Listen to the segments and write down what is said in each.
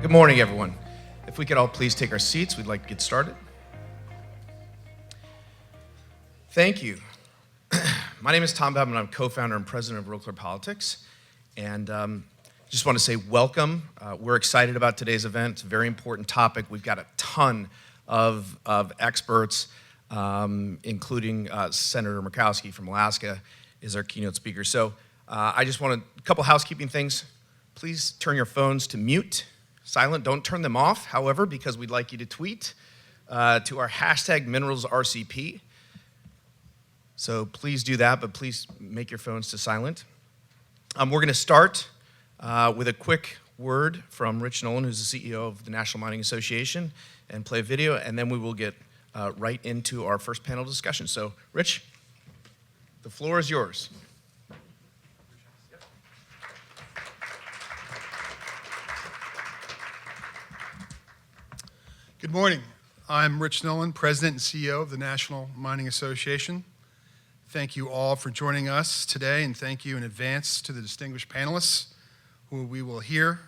Good morning, everyone. If we could all please take our seats, we'd like to get started. Thank you. My name is Tom Babin, and I'm co-founder and president of RealClearPolitics. And just want to say welcome. We're excited about today's event. It's a very important topic. We've got a ton of experts, including Senator Murkowski from Alaska is our keynote speaker. So I just want a couple housekeeping things. Please turn your phones to mute. Silent, don't turn them off, however, because we'd like you to tweet to our hashtag MineralsRCP. So please do that, but please make your phones to silent. We're going to start with a quick word from Rich Nolan, who's the CEO of the National Mining Association, and play a video, and then we will get right into our first panel discussion. So, Rich, the floor is yours. Good morning. I'm Rich Nolan, President and CEO of the National Mining Association. Thank you all for joining us today, and thank you in advance to the distinguished panelists who we will hear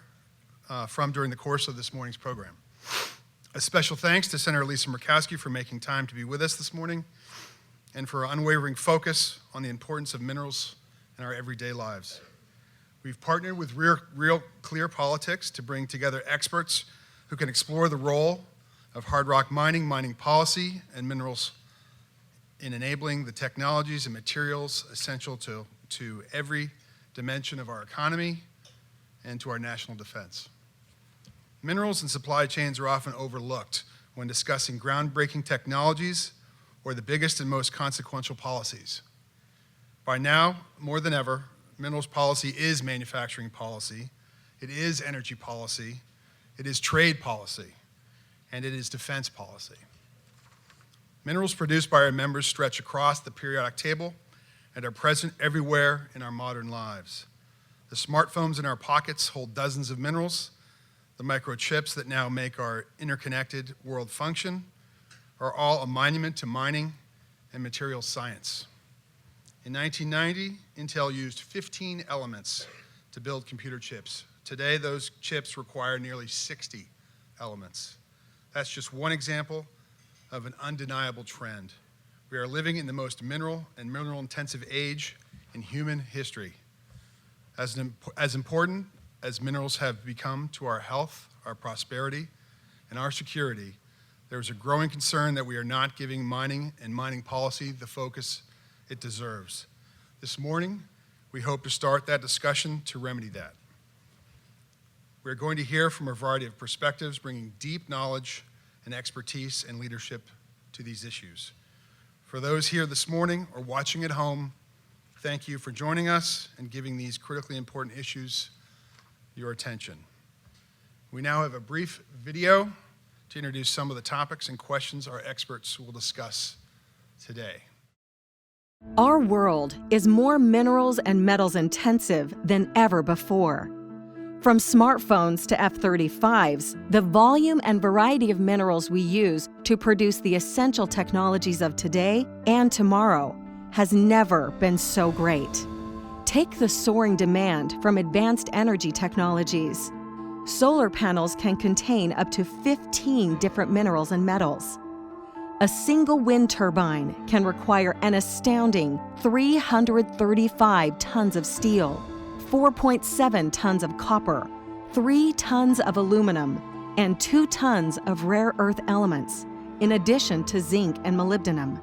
from during the course of this morning's program. A special thanks to Senator Lisa Murkowski for making time to be with us this morning and for her unwavering focus on the importance of minerals in our everyday lives. We've partnered with RealClearPolitics to bring together experts who can explore the role of hard rock mining policy, and minerals in enabling the technologies and materials essential to every dimension of our economy and to our national defense. Minerals and supply chains are often overlooked when discussing groundbreaking technologies or the biggest and most consequential policies. By now, more than ever, minerals policy is manufacturing policy, it is energy policy, it is trade policy, and it is defense policy. Minerals produced by our members stretch across the periodic table and are present everywhere in our modern lives. The smartphones in our pockets hold dozens of minerals. The microchips that now make our interconnected world function are all a monument to mining and materials science. In 1990, Intel used 15 elements to build computer chips. Today, those chips require nearly 60 elements. That's just one example of an undeniable trend. We are living in the most mineral and mineral-intensive age in human history. As important as minerals have become to our health, our prosperity, and our security, there is a growing concern that we are not giving mining and mining policy the focus it deserves. This morning, we hope to start that discussion to remedy that. We're going to hear from a variety of perspectives, bringing deep knowledge and expertise and leadership to these issues. For those here this morning or watching at home, thank you for joining us and giving these critically important issues your attention. We now have a brief video to introduce some of the topics and questions our experts will discuss today. Our world is more minerals and metals intensive than ever before. From smartphones to F-35s, the volume and variety of minerals we use to produce the essential technologies of today and tomorrow has never been so great. Take the soaring demand from advanced energy technologies. Solar panels can contain up to 15 different minerals and metals. A single wind turbine can require an astounding 335 tons of steel, 4.7 tons of copper, 3 tons of aluminum, and 2 tons of rare earth elements, in addition to zinc and molybdenum.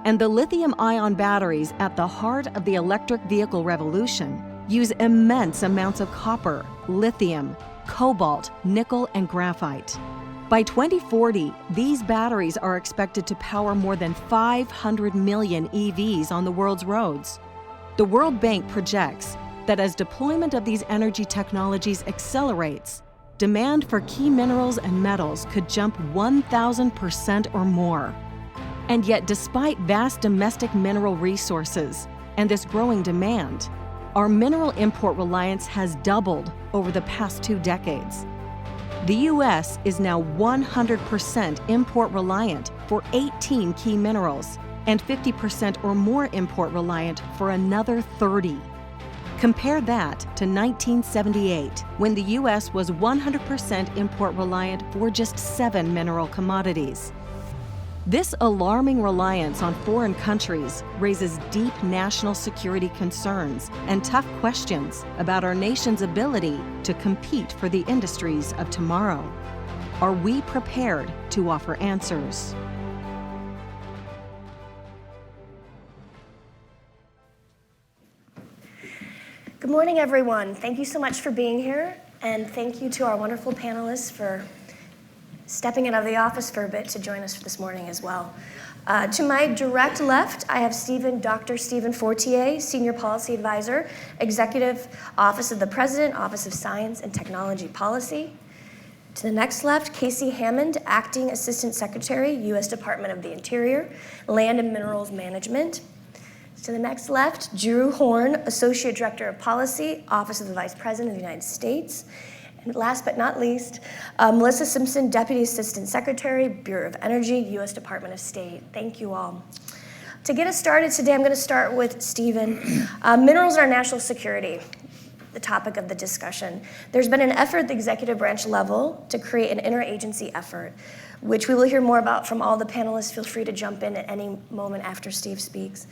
And the lithium-ion batteries at the heart of the electric vehicle revolution use immense amounts of copper, lithium, cobalt, nickel, and graphite. By 2040, these batteries are expected to power more than 500 million EVs on the world's roads. The World Bank projects that as deployment of these energy technologies accelerates, demand for key minerals and metals could jump 1,000% or more. And yet, despite vast domestic mineral resources and this growing demand, our mineral import reliance has doubled over the past 2 decades. The U.S. is now 100% import reliant for 18 key minerals and 50% or more import reliant for another 30. Compare that to 1978, when the U.S. was 100% import reliant for just 7 mineral commodities. This alarming reliance on foreign countries raises deep national security concerns and tough questions about our nation's ability to compete for the industries of tomorrow. Are we prepared to offer answers? Good morning, everyone. Thank you so much for being here, and thank you to our wonderful panelists for stepping out of the office for a bit to join us this morning as well. To my direct left, I have Dr. Stephen Fortier, Senior Policy Advisor, Executive Office of the President, Office of Science and Technology Policy. To the next left, Casey Hammond, Acting Assistant Secretary, U.S. Department of the Interior, Land and Minerals Management. To the next left, Drew Horn, Associate Director of Policy, Office of the Vice President of the United States. And last but not least, Melissa Simpson, Deputy Assistant Secretary, Bureau of Energy, U.S. Department of State. Thank you all. To get us started today, I'm going to start with Stephen. Minerals and our national security, the topic of the discussion. There's been an effort at the executive branch level to create an interagency effort, which we will hear more about from all the panelists. Feel free to jump in at any moment after Steve speaks.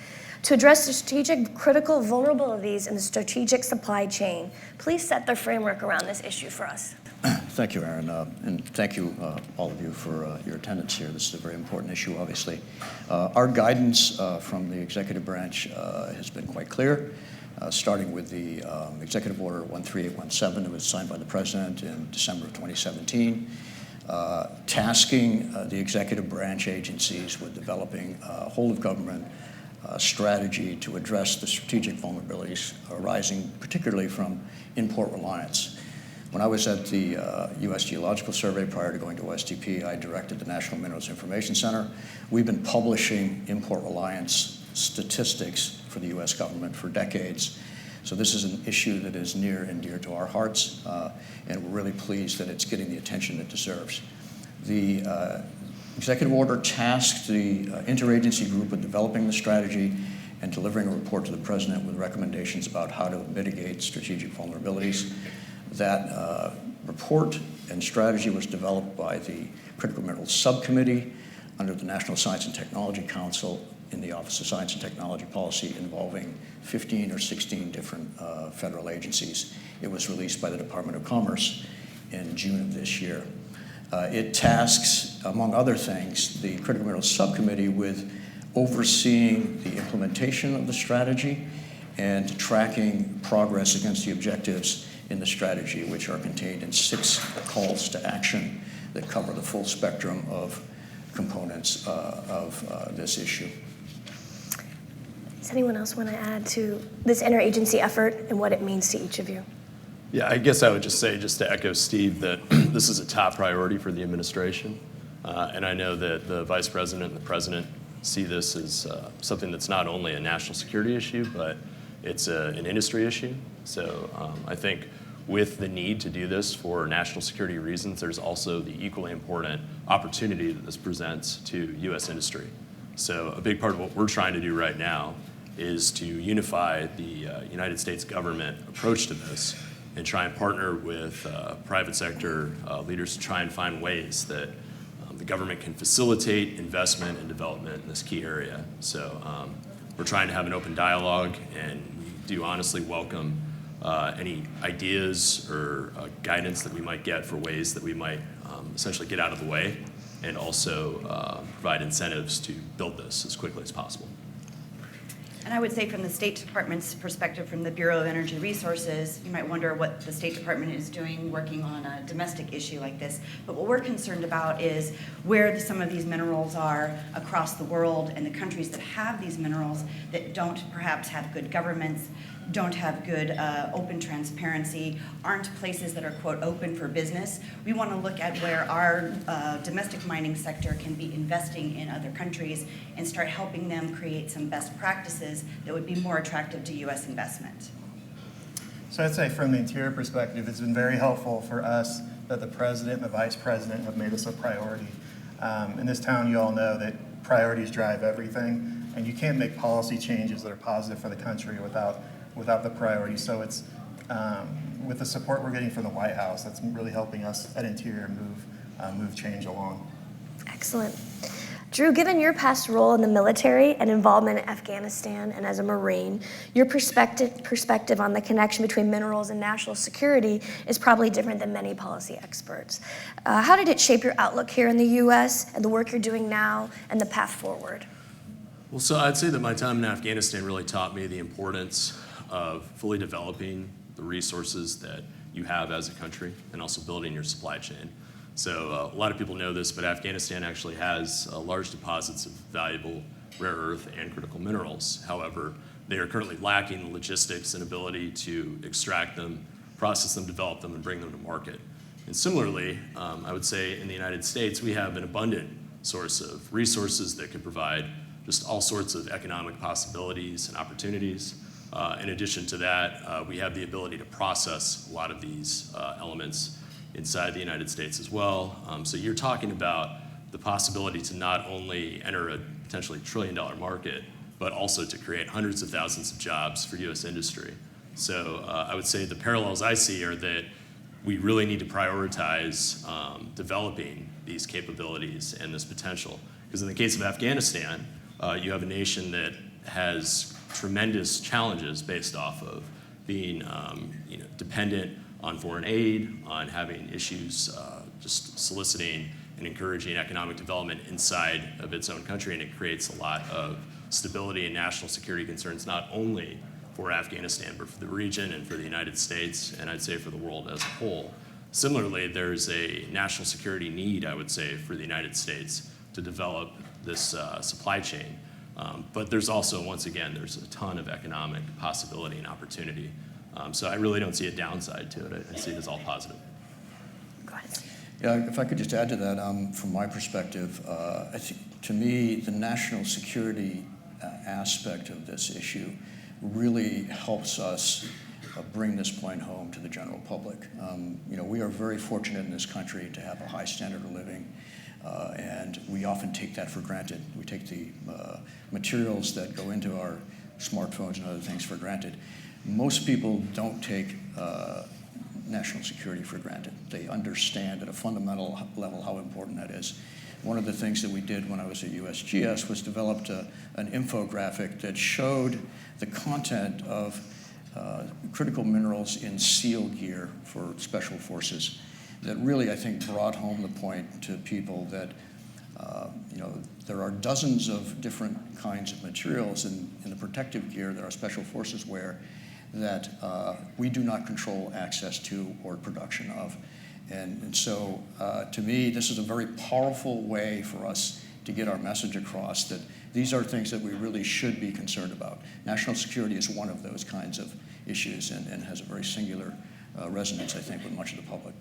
To address the strategic critical vulnerabilities in the strategic supply chain, please set the framework around this issue for us. Thank you, Aaron, and thank you, all of you, for your attendance here. This is a very important issue, obviously. Our guidance from the executive branch has been quite clear, starting with the Executive Order 13817 that was signed by the President in December of 2017, tasking the executive branch agencies with developing a whole-of-government strategy to address the strategic vulnerabilities arising particularly from import reliance. When I was at the U.S. Geological Survey prior to going to OSTP, I directed the National Minerals Information Center. We've been publishing import reliance statistics for the U.S. government for decades. So this is an issue that is near and dear to our hearts, and we're really pleased that it's getting the attention it deserves. The executive order tasked the interagency group with developing the strategy and delivering a report to the President with recommendations about how to mitigate strategic vulnerabilities. That report and strategy was developed by the Critical Minerals Subcommittee under the National Science and Technology Council in the Office of Science and Technology Policy, involving 15 or 16 different federal agencies. It was released by the Department of Commerce in June of this year. It tasks, among other things, the Critical Minerals Subcommittee with overseeing the implementation of the strategy and tracking progress against the objectives in the strategy, which are contained in 6 calls to action that cover the full spectrum of components of this issue. Does anyone else want to add to this interagency effort and what it means to each of you? Yeah, I guess I would just say, just to echo Steve, that this is a top priority for the administration. And I know that the Vice President and the President see this as something that's not only a national security issue, but it's an industry issue. So I think with the need to do this for national security reasons, there's also the equally important opportunity that this presents to U.S. industry. So a big part of what we're trying to do right now is to unify the United States government approach to this and try and partner with private sector leaders to try and find ways that the government can facilitate investment and development in this key area. So we're trying to have an open dialogue, and we do honestly welcome any ideas or guidance that we might get for ways that we might essentially get out of the way and also provide incentives to build this as quickly as possible. And I would say from the State Department's perspective, from the Bureau of Energy Resources, you might wonder what the State Department is doing working on a domestic issue like this. But what we're concerned about is where some of these minerals are across the world, and the countries that have these minerals that don't perhaps have good governments, don't have good open transparency, aren't places that are, quote, open for business. We want to look at where our domestic mining sector can be investing in other countries and start helping them create some best practices that would be more attractive to U.S. investment. So I'd say from the Interior perspective, it's been very helpful for us that the President and the Vice President have made this a priority. In this town, you all know that priorities drive everything, and you can't make policy changes that are positive for the country without without the priority. So it's with the support we're getting from the White House, that's really helping us at Interior move change along. Excellent. Drew, given your past role in the military and involvement in Afghanistan and as a Marine, your perspective on the connection between minerals and national security is probably different than many policy experts. How did it shape your outlook here in the U.S. and the work you're doing now and the path forward? Well, so I'd say that my time in Afghanistan really taught me the importance of fully developing the resources that you have as a country and also building your supply chain. So a lot of people know this, but Afghanistan actually has large deposits of valuable rare earth and critical minerals. However, they are currently lacking the logistics and ability to extract them, process them, develop them, and bring them to market. And similarly, I would say in the United States, we have an abundant source of resources that could provide just all sorts of economic possibilities and opportunities. In addition to that, we have the ability to process a lot of these elements inside the United States as well. So you're talking about the possibility to not only enter a potentially trillion-dollar market, but also to create hundreds of thousands of jobs for U.S. industry. So I would say the parallels I see are that we really need to prioritize developing these capabilities and this potential. Because in the case of Afghanistan, you have a nation that has tremendous challenges based off of being dependent on foreign aid, on having issues just soliciting and encouraging economic development inside of its own country, and it creates a lot of stability and national security concerns, not only for Afghanistan, but for the region and for the United States, and I'd say for the world as a whole. Similarly, there's a national security need, I would say, for the United States to develop this supply chain. But there's also, once again, there's a ton of economic possibility and opportunity. So I really don't see a downside to it. I see it as all positive. Go ahead. Yeah, if I could just add to that, from my perspective, I think to me the national security aspect of this issue really helps us bring this point home to the general public. We are very fortunate in this country to have a high standard of living, and we often take that for granted. We take the materials that go into our smartphones and other things for granted. Most people don't take national security for granted. They understand at a fundamental level how important that is. One of the things that we did when I was at USGS was developed an infographic that showed the content of critical minerals in SEAL gear for special forces that really, I think, brought home the point to people that there are dozens of different kinds of materials in the protective gear that our special forces wear that we do not control access to or production of. And so, to me, this is a very powerful way for us to get our message across that these are things that we really should be concerned about. National security is one of those kinds of issues and has a very singular resonance, I think, with much of the public.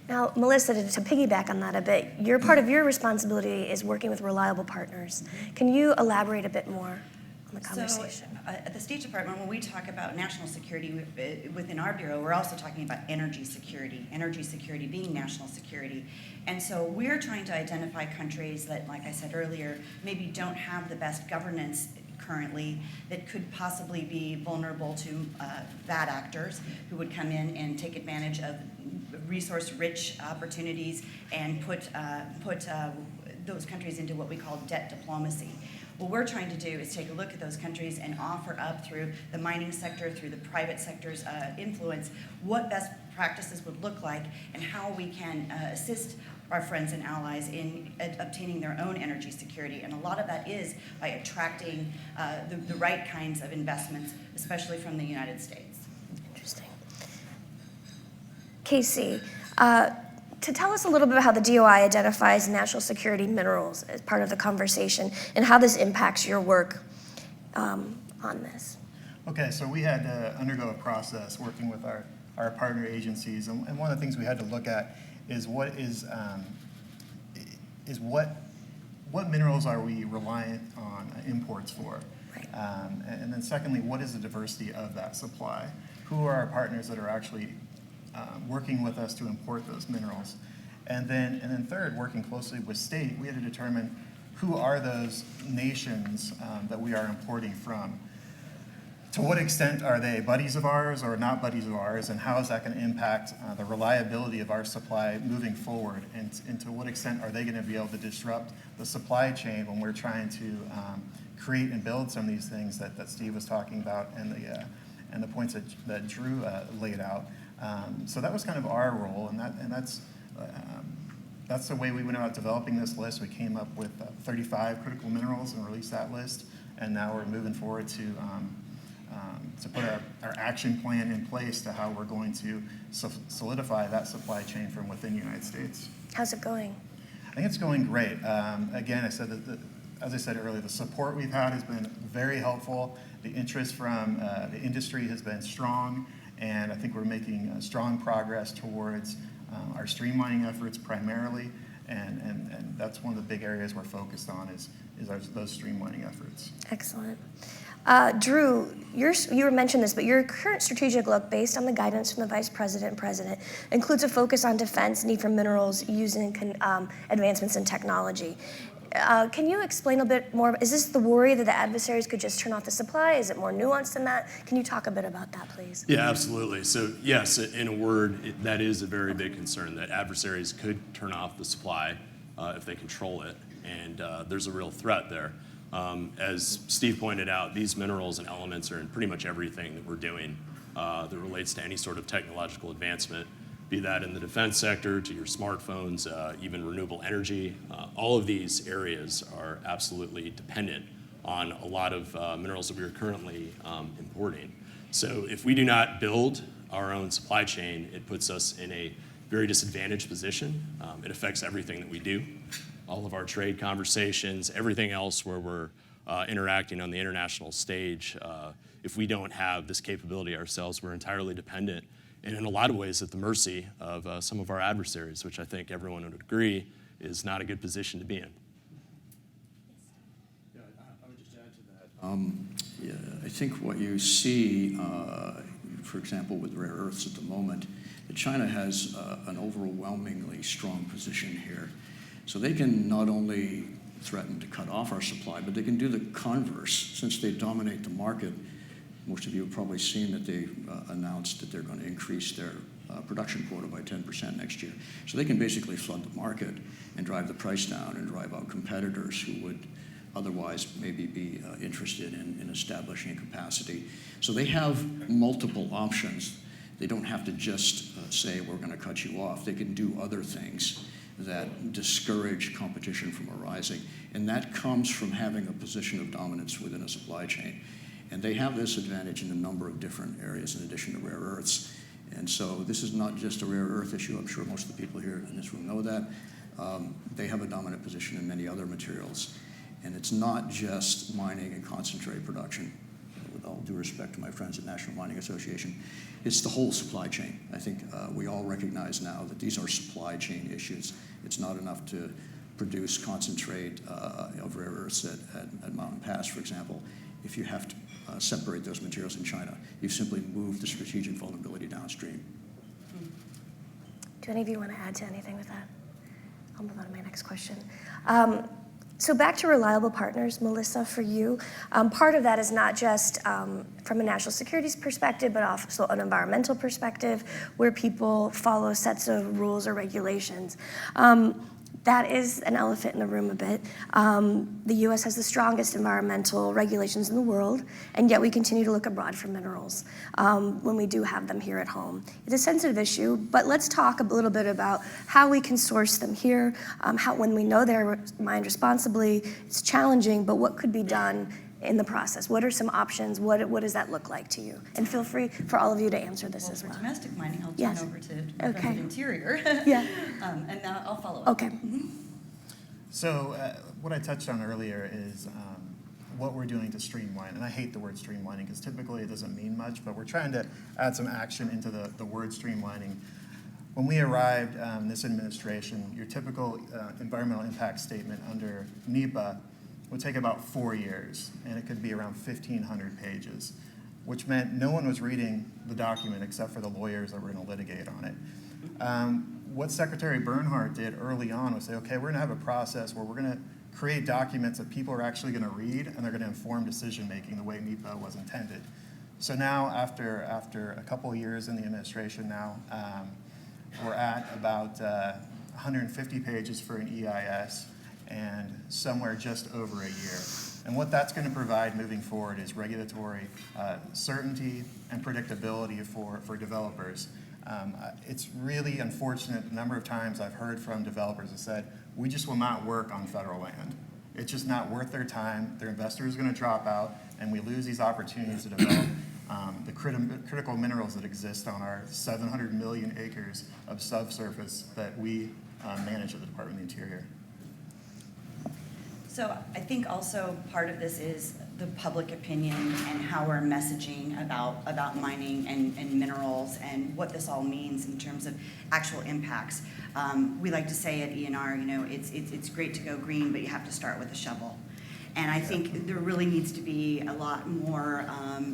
Now, Melissa, to piggyback on that a bit, part of your responsibility is working with reliable partners. Can you elaborate a bit more on the conversation? So, at the State Department, when we talk about national security within our bureau, we're also talking about energy security being national security. And so we're trying to identify countries that, like I said earlier, maybe don't have the best governance currently, that could possibly be vulnerable to bad actors who would come in and take advantage of resource-rich opportunities and put those countries into what we call debt diplomacy. What we're trying to do is take a look at those countries and offer up through the mining sector, through the private sector's influence, what best practices would look like and how we can assist our friends and allies in obtaining their own energy security. And a lot of that is by attracting the right kinds of investments, especially from the United States. Interesting. Casey, to tell us a little bit about how the DOI identifies national security minerals as part of the conversation and how this impacts your work on this. Okay, so we had to undergo a process working with our partner agencies, and one of the things we had to look at is what minerals are we reliant on imports for? Right. And then secondly, what is the diversity of that supply? Who are our partners that are actually working with us to import those minerals? And then third, working closely with state, we had to determine who are those nations that we are importing from. to what extent are they buddies of ours or not buddies of ours, and how is that going to impact the reliability of our supply moving forward, and to what extent are they going to be able to disrupt the supply chain when we're trying to create and build some of these things that Steve was talking about, and the points that Drew laid out. So that was kind of our role, and that's the way we went about developing this list. We came up with 35 critical minerals and released that list, and now we're moving forward to put our action plan in place to how we're going to solidify that supply chain from within the United States. How's it going? I think it's going great. Again, as I said earlier, the support we've had has been very helpful. The interest from the industry has been strong, and I think we're making strong progress towards our streamlining efforts primarily, and that's one of the big areas we're focused on is those streamlining efforts. Excellent. Drew, you mentioned this, but your current strategic look, based on the guidance from the Vice President and President, includes a focus on defense, need for minerals, using advancements in technology. Can you explain a bit more? Is this the worry that the adversaries could just turn off the supply? Is it more nuanced than that? Can you talk a bit about that, please? Yeah, absolutely. So yes, in a word, that is a very big concern, that adversaries could turn off the supply if they control it, and there's a real threat there. As Steve pointed out, these minerals and elements are in pretty much everything that we're doing that relates to any sort of technological advancement, be that in the defense sector, to your smartphones, even renewable energy. All of these areas are absolutely dependent on a lot of minerals that we are currently importing. So if we do not build our own supply chain, it puts us in a very disadvantaged position. It affects everything that we do, all of our trade conversations, everything else where we're interacting on the international stage. If we don't have this capability ourselves, we're entirely dependent, and in a lot of ways at the mercy of some of our adversaries, which I think everyone would agree is not a good position to be in. Yeah, I would just add to that. I think what you see, for example, with rare earths at the moment, that China has an overwhelmingly strong position here. So they can not only threaten to cut off our supply, but they can do the converse. Since they dominate the market, most of you have probably seen that they announced that they're going to increase their production quota by 10% next year. So they can basically flood the market and drive the price down and drive out competitors who would otherwise maybe be interested in establishing capacity. So they have multiple options. They don't have to just say, we're going to cut you off. They can do other things that discourage competition from arising. And that comes from having a position of dominance within a supply chain. And they have this advantage in a number of different areas in addition to rare earths. And so this is not just a rare earth issue. I'm sure most of the people here in this room know that. They have a dominant position in many other materials. And it's not just mining and concentrate production, with all due respect to my friends at National Mining Association. It's the whole supply chain. I think we all recognize now that these are supply chain issues. It's not enough to produce concentrate of rare earths at Mountain Pass, for example. If you have to separate those materials in China, you've simply moved the strategic vulnerability downstream. Do any of you want to add to anything with that? I'll move on to my next question. So back to reliable partners, Melissa, for you. Part of that is not just from a national security perspective, but also an environmental perspective, where people follow sets of rules or regulations. That is an elephant in the room a bit. The U.S. has the strongest environmental regulations in the world, and yet we continue to look abroad for minerals when we do have them here at home. It's a sensitive issue, but let's talk a little bit about how we can source them here, when we know they're mined responsibly. It's challenging, but what could be done in the process? What are some options? What does that look like to you? And feel free for all of you to answer this as well. For domestic mining, I'll Yes. turn over to Representative Interior. Yeah. And now I'll follow up. Okay. Mm-hmm. So what I touched on earlier is what we're doing to streamline. And I hate the word streamlining because typically it doesn't mean much, but we're trying to add some action into the word streamlining. When we arrived in this administration, your typical environmental impact statement under NEPA would take about 4 years, and it could be around 1,500 pages, which meant no one was reading the document except for the lawyers that were going to litigate on it. What Secretary Bernhardt did early on was say, okay, we're going to have a process where we're going to create documents that people are actually going to read, and they're going to inform decision-making the way NEPA was intended. So now, after a couple of years in the administration now, we're at about 150 pages for an EIS and somewhere just over a year. And what that's going to provide moving forward is regulatory certainty and predictability for developers. It's really unfortunate. A number of times I've heard from developers that said, we just will not work on federal land. It's just not worth their time. Their investor is going to drop out, and we lose these opportunities to develop the critical minerals that exist on our 700 million acres of subsurface that we manage at the Department of the Interior. So I think also part of this is the public opinion and how we're messaging about mining and minerals and what this all means in terms of actual impacts. We like to say at ENR, you know, it's great to go green, but you have to start with a shovel. And I think there really needs to be a lot more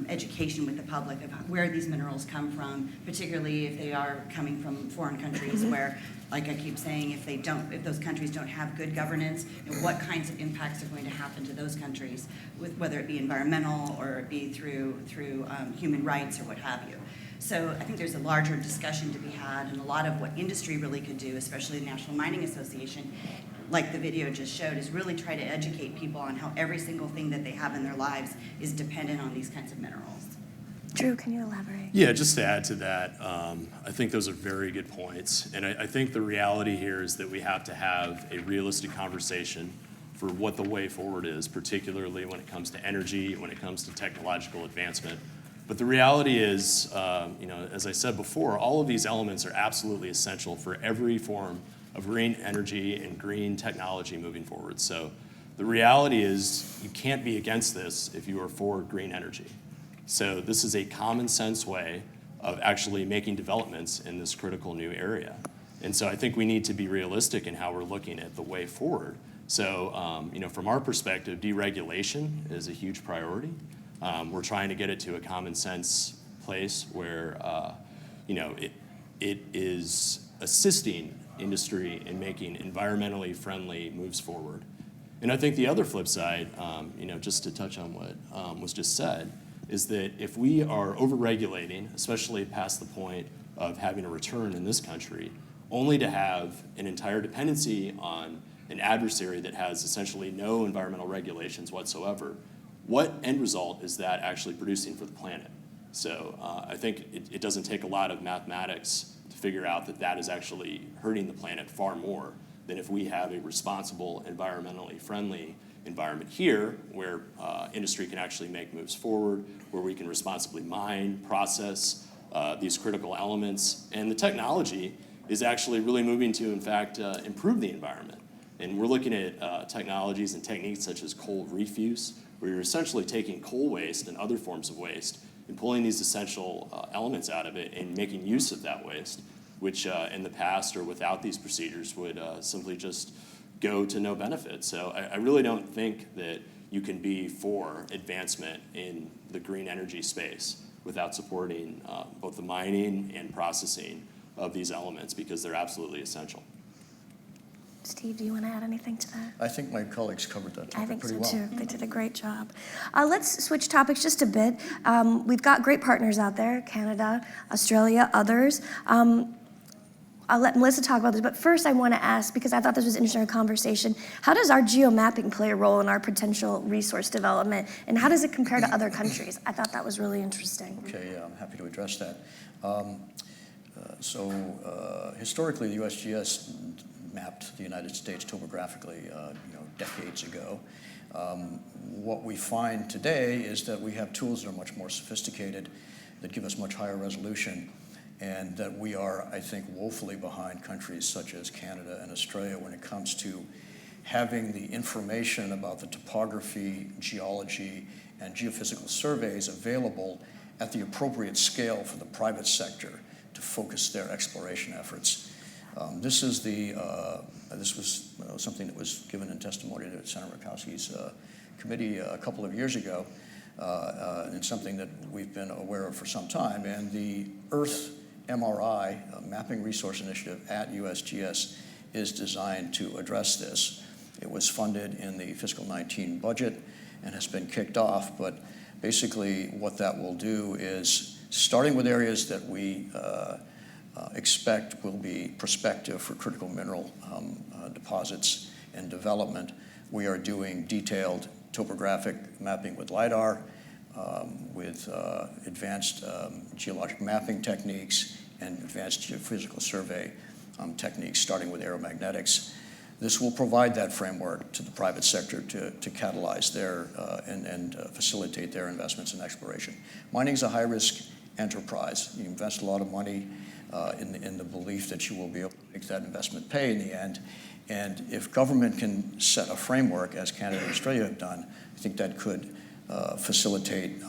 education with the public of where these minerals come from, particularly if they are coming from foreign countries where, like I keep saying, if those countries don't have good governance, you know, what kinds of impacts are going to happen to those countries, with whether it be environmental or it be through human rights or what have you. So I think there's a larger discussion to be had, and a lot of what industry really could do, especially the National Mining Association, like the video just showed, is really try to educate people on how every single thing that they have in their lives is dependent on these kinds of minerals. Drew, can you elaborate? Yeah, just to add to that, I think those are very good points. And I think the reality here is that we have to have a realistic conversation for what the way forward is, particularly when it comes to energy, when it comes to technological advancement. But the reality is, you know, as I said before, all of these elements are absolutely essential for every form of green energy and green technology moving forward. So the reality is you can't be against this if you are for green energy. So this is a common sense way of actually making developments in this critical new area. And so I think we need to be realistic in how we're looking at the way forward. So, you know, from our perspective, deregulation is a huge priority. We're trying to get it to a common sense place where, you know, it is assisting industry in making environmentally friendly moves forward. And I think the other flip side, you know, just to touch on what was just said, is that if we are overregulating, especially past the point of having a return in this country, only to have an entire dependency on an adversary that has essentially no environmental regulations whatsoever, what end result is that actually producing for the planet? So I think it doesn't take a lot of mathematics to figure out that that is actually hurting the planet far more than if we have a responsible, environmentally friendly environment here where industry can actually make moves forward, where we can responsibly mine, process these critical elements. And the technology is actually really moving to, in fact, improve the environment. And we're looking at technologies and techniques such as coal refuse, where you're essentially taking coal waste and other forms of waste and pulling these essential elements out of it and making use of that waste, which in the past or without these procedures would simply just go to no benefit. So I really don't think that you can be for advancement in the green energy space without supporting both the mining and processing of these elements, because they're absolutely essential. Steve, do you want to add anything to that? I think my colleagues covered that I topic think pretty so well. too. They did a great job. Let's switch topics just a bit. We've got great partners out there, Canada, Australia, others. I'll let Melissa talk about this, but first I want to ask, because I thought this was an interesting conversation, how does our geomapping play a role in our potential resource development, and how does it compare to other countries? I thought that was really interesting. Okay, yeah, I'm happy to address that. Historically, the USGS mapped the United States topographically, decades ago. What we find today is that we have tools that are much more sophisticated, that give us much higher resolution, and that we are, I think, woefully behind countries such as Canada and Australia when it comes to having the information about the topography, geology, and geophysical surveys available at the appropriate scale for the private sector to focus their exploration efforts. This was something that was given in testimony to Senator Murkowski's committee a couple of years ago, and something that we've been aware of for some time. And the Earth MRI, Mapping Resource Initiative at USGS, is designed to address this. It was funded in the fiscal 19 budget and has been kicked off, but Basically, what that will do is, starting with areas that we expect will be prospective for critical mineral deposits and development, we are doing detailed topographic mapping with LiDAR, with advanced geologic mapping techniques and advanced geophysical survey techniques, starting with aeromagnetics. This will provide that framework to the private sector to catalyze their and facilitate their investments in exploration. Mining is a high-risk enterprise. You invest a lot of money in the belief that you will be able to make that investment pay in the end. And if government can set a framework, as Canada and Australia have done, I think that could facilitate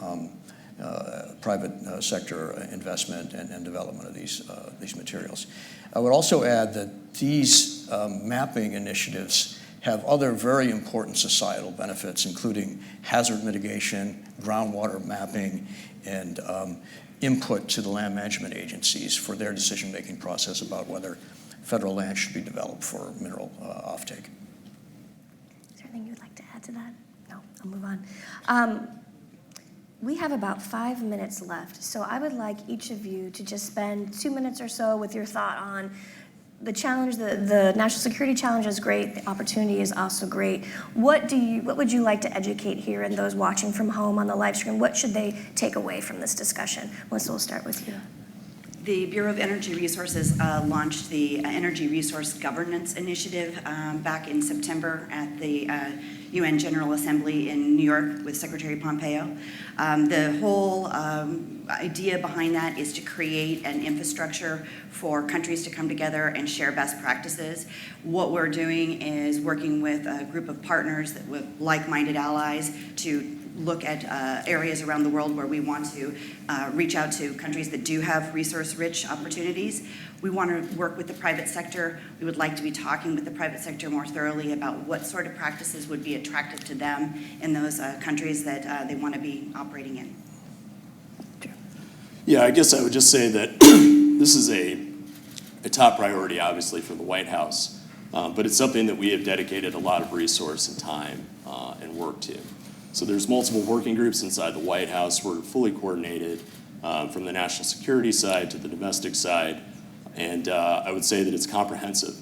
private sector investment and development of these materials. I would also add that these mapping initiatives have other very important societal benefits, including hazard mitigation, groundwater mapping, and input to the land management agencies for their decision-making process about whether federal land should be developed for mineral offtake. Is there anything you'd like to add to that? No, I'll move on. We have about 5 minutes left, so I would like each of you to just spend 2 minutes or so with your thought on the challenge. The national security challenge is great. The opportunity is also great. What would you like to educate here and those watching from home on the live stream? What should they take away from this discussion? Melissa, we'll start with you. The Bureau of Energy Resources launched the Energy Resource Governance Initiative back in September at the UN General Assembly in New York with Secretary Pompeo. The whole idea behind that is to create an infrastructure for countries to come together and share best practices. What we're doing is working with a group of partners with like-minded allies to look at areas around the world where we want to reach out to countries that do have resource-rich opportunities. We want to work with the private sector. We would like to be talking with the private sector more thoroughly about what sort of practices would be attractive to them in those countries that they want to be operating in. Yeah, I guess I would just say that this is a top priority, obviously, for the White House, but it's something that we have dedicated a lot of resource and time and work to. So there's multiple working groups inside the White House. We're fully coordinated from the national security side to the domestic side, and I would say that it's comprehensive.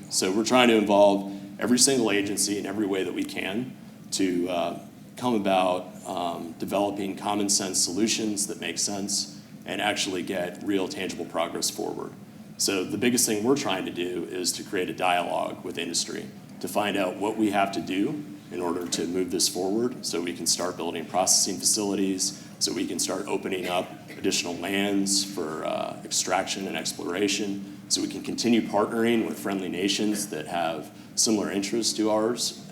So we're trying to involve every single agency in every way that we can to come about developing common sense solutions that make sense and actually get real tangible progress forward. So the biggest thing we're trying to do is to create a dialogue with industry to find out what we have to do in order to move this forward so we can start building processing facilities, so we can start opening up additional lands for extraction and exploration, so we can continue partnering with friendly nations that have similar interests to ours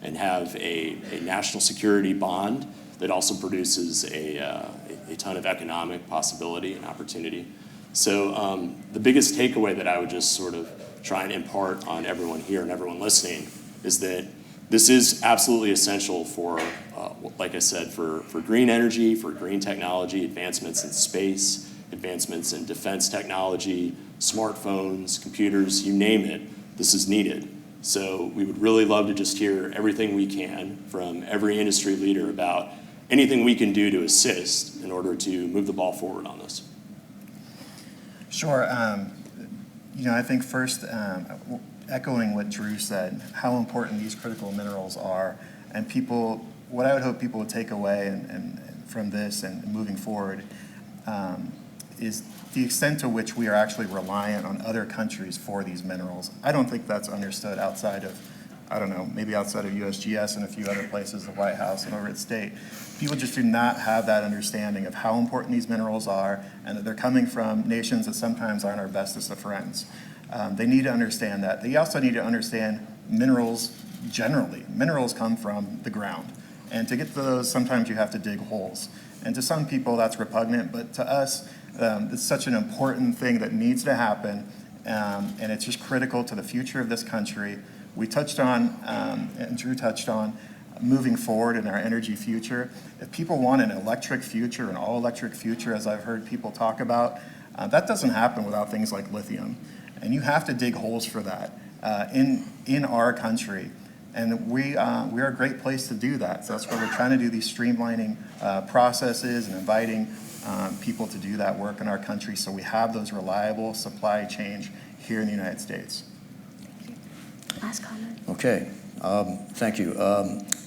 and have a national security bond that also produces a ton of economic possibility and opportunity. So the biggest takeaway that I would just sort of try and impart on everyone here and everyone listening is that this is absolutely essential for, like I said, for green energy, for green technology, advancements in space, advancements in defense technology, smartphones, computers, you name it, this is needed. So we would really love to just hear everything we can from every industry leader about anything we can do to assist in order to move the ball forward on this. Sure. I think first, echoing what Drew said, how important these critical minerals are, and what I would hope people would take away and from this and moving forward is the extent to which we are actually reliant on other countries for these minerals. I don't think that's understood outside of, maybe outside of USGS and a few other places, the White House and over at State. People just do not have that understanding of how important these minerals are and that they're coming from nations that sometimes aren't our bestest of friends. They need to understand that. They also need to understand minerals generally. Minerals come from the ground. And to get to those, sometimes you have to dig holes. And to some people, that's repugnant, but to us, it's such an important thing that needs to happen, and it's just critical to the future of this country. We touched on, and Drew touched on, moving forward in our energy future. If people want an electric future, an all-electric future, as I've heard people talk about, that doesn't happen without things like lithium. And you have to dig holes for that in our country. And we are a great place to do that. So that's why we're trying to do these streamlining processes and inviting people to do that work in our country so we have those reliable supply chains here in the United States. Last comment. Okay, thank you.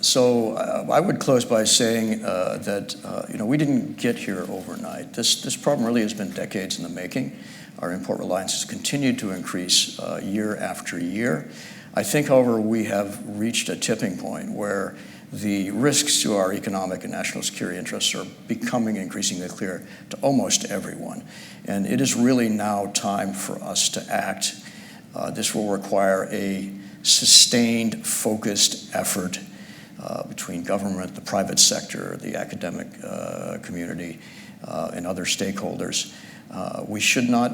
So I would close by saying that we didn't get here overnight. This problem really has been decades in the making. Our import reliance has continued to increase year after year. I think, however, we have reached a tipping point where the risks to our economic and national security interests are becoming increasingly clear to almost everyone. And it is really now time for us to act. This will require a sustained, focused effort between government, the private sector, the academic community, and other stakeholders. We should not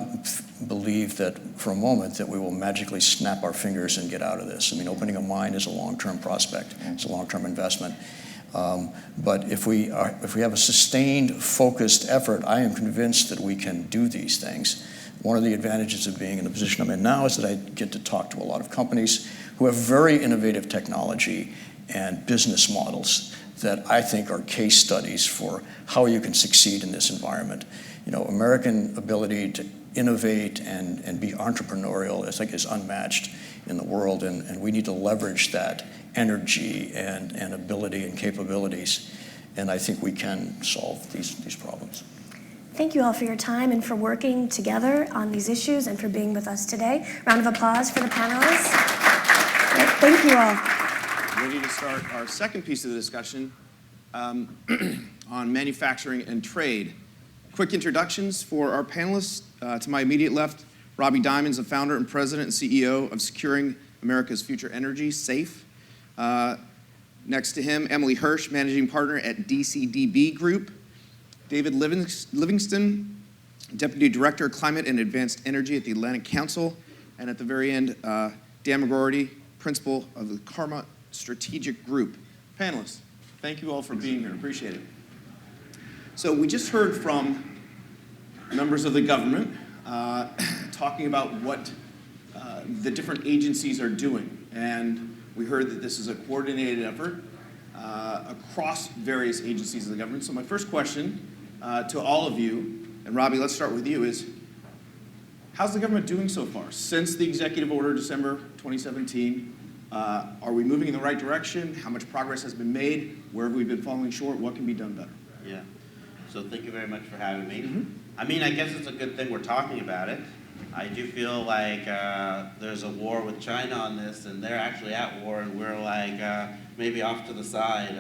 believe that for a moment that we will magically snap our fingers and get out of this. I mean, opening a mine is a long-term prospect. It's a long-term investment. But if we have a sustained, focused effort, I am convinced that we can do these things. One of the advantages of being in the position I'm in now is that I get to talk to a lot of companies who have very innovative technology and business models that I think are case studies for how you can succeed in this environment. American ability to innovate and be entrepreneurial, I think, is unmatched in the world, and we need to leverage that energy and ability and capabilities, and I think we can solve these problems. Thank you all for your time and for working together on these issues and for being with us today. Round of applause for the panelists. Thank you all. Ready to start our second piece of the discussion on manufacturing and trade. Quick introductions for our panelists. To my immediate left, Robbie Diamond's the founder and president and CEO of Securing America's Future Energy, SAFE. Next to him, Emily Hirsch, managing partner at DCDB Group. David Livingston, deputy director of climate and advanced energy at the Atlantic Council. And at the very end, Dan McGorty, principal of the Karma Strategic Group. Panelists, thank you all for being here. Appreciate it. So we just heard from members of the government talking about what the different agencies are doing. And we heard that this is a coordinated effort across various agencies of the government. So my first question to all of you, and Robbie, let's start with you, is how's the government doing so far? Since the executive order, December 2017, are we moving in the right direction? How much progress has been made? Where have we been falling short? What can be done better? Yeah. So thank you very much for having me. I mean, I guess it's a good thing we're talking about it. I do feel like there's a war with China on this, and they're actually at war, and we're like maybe off to the side.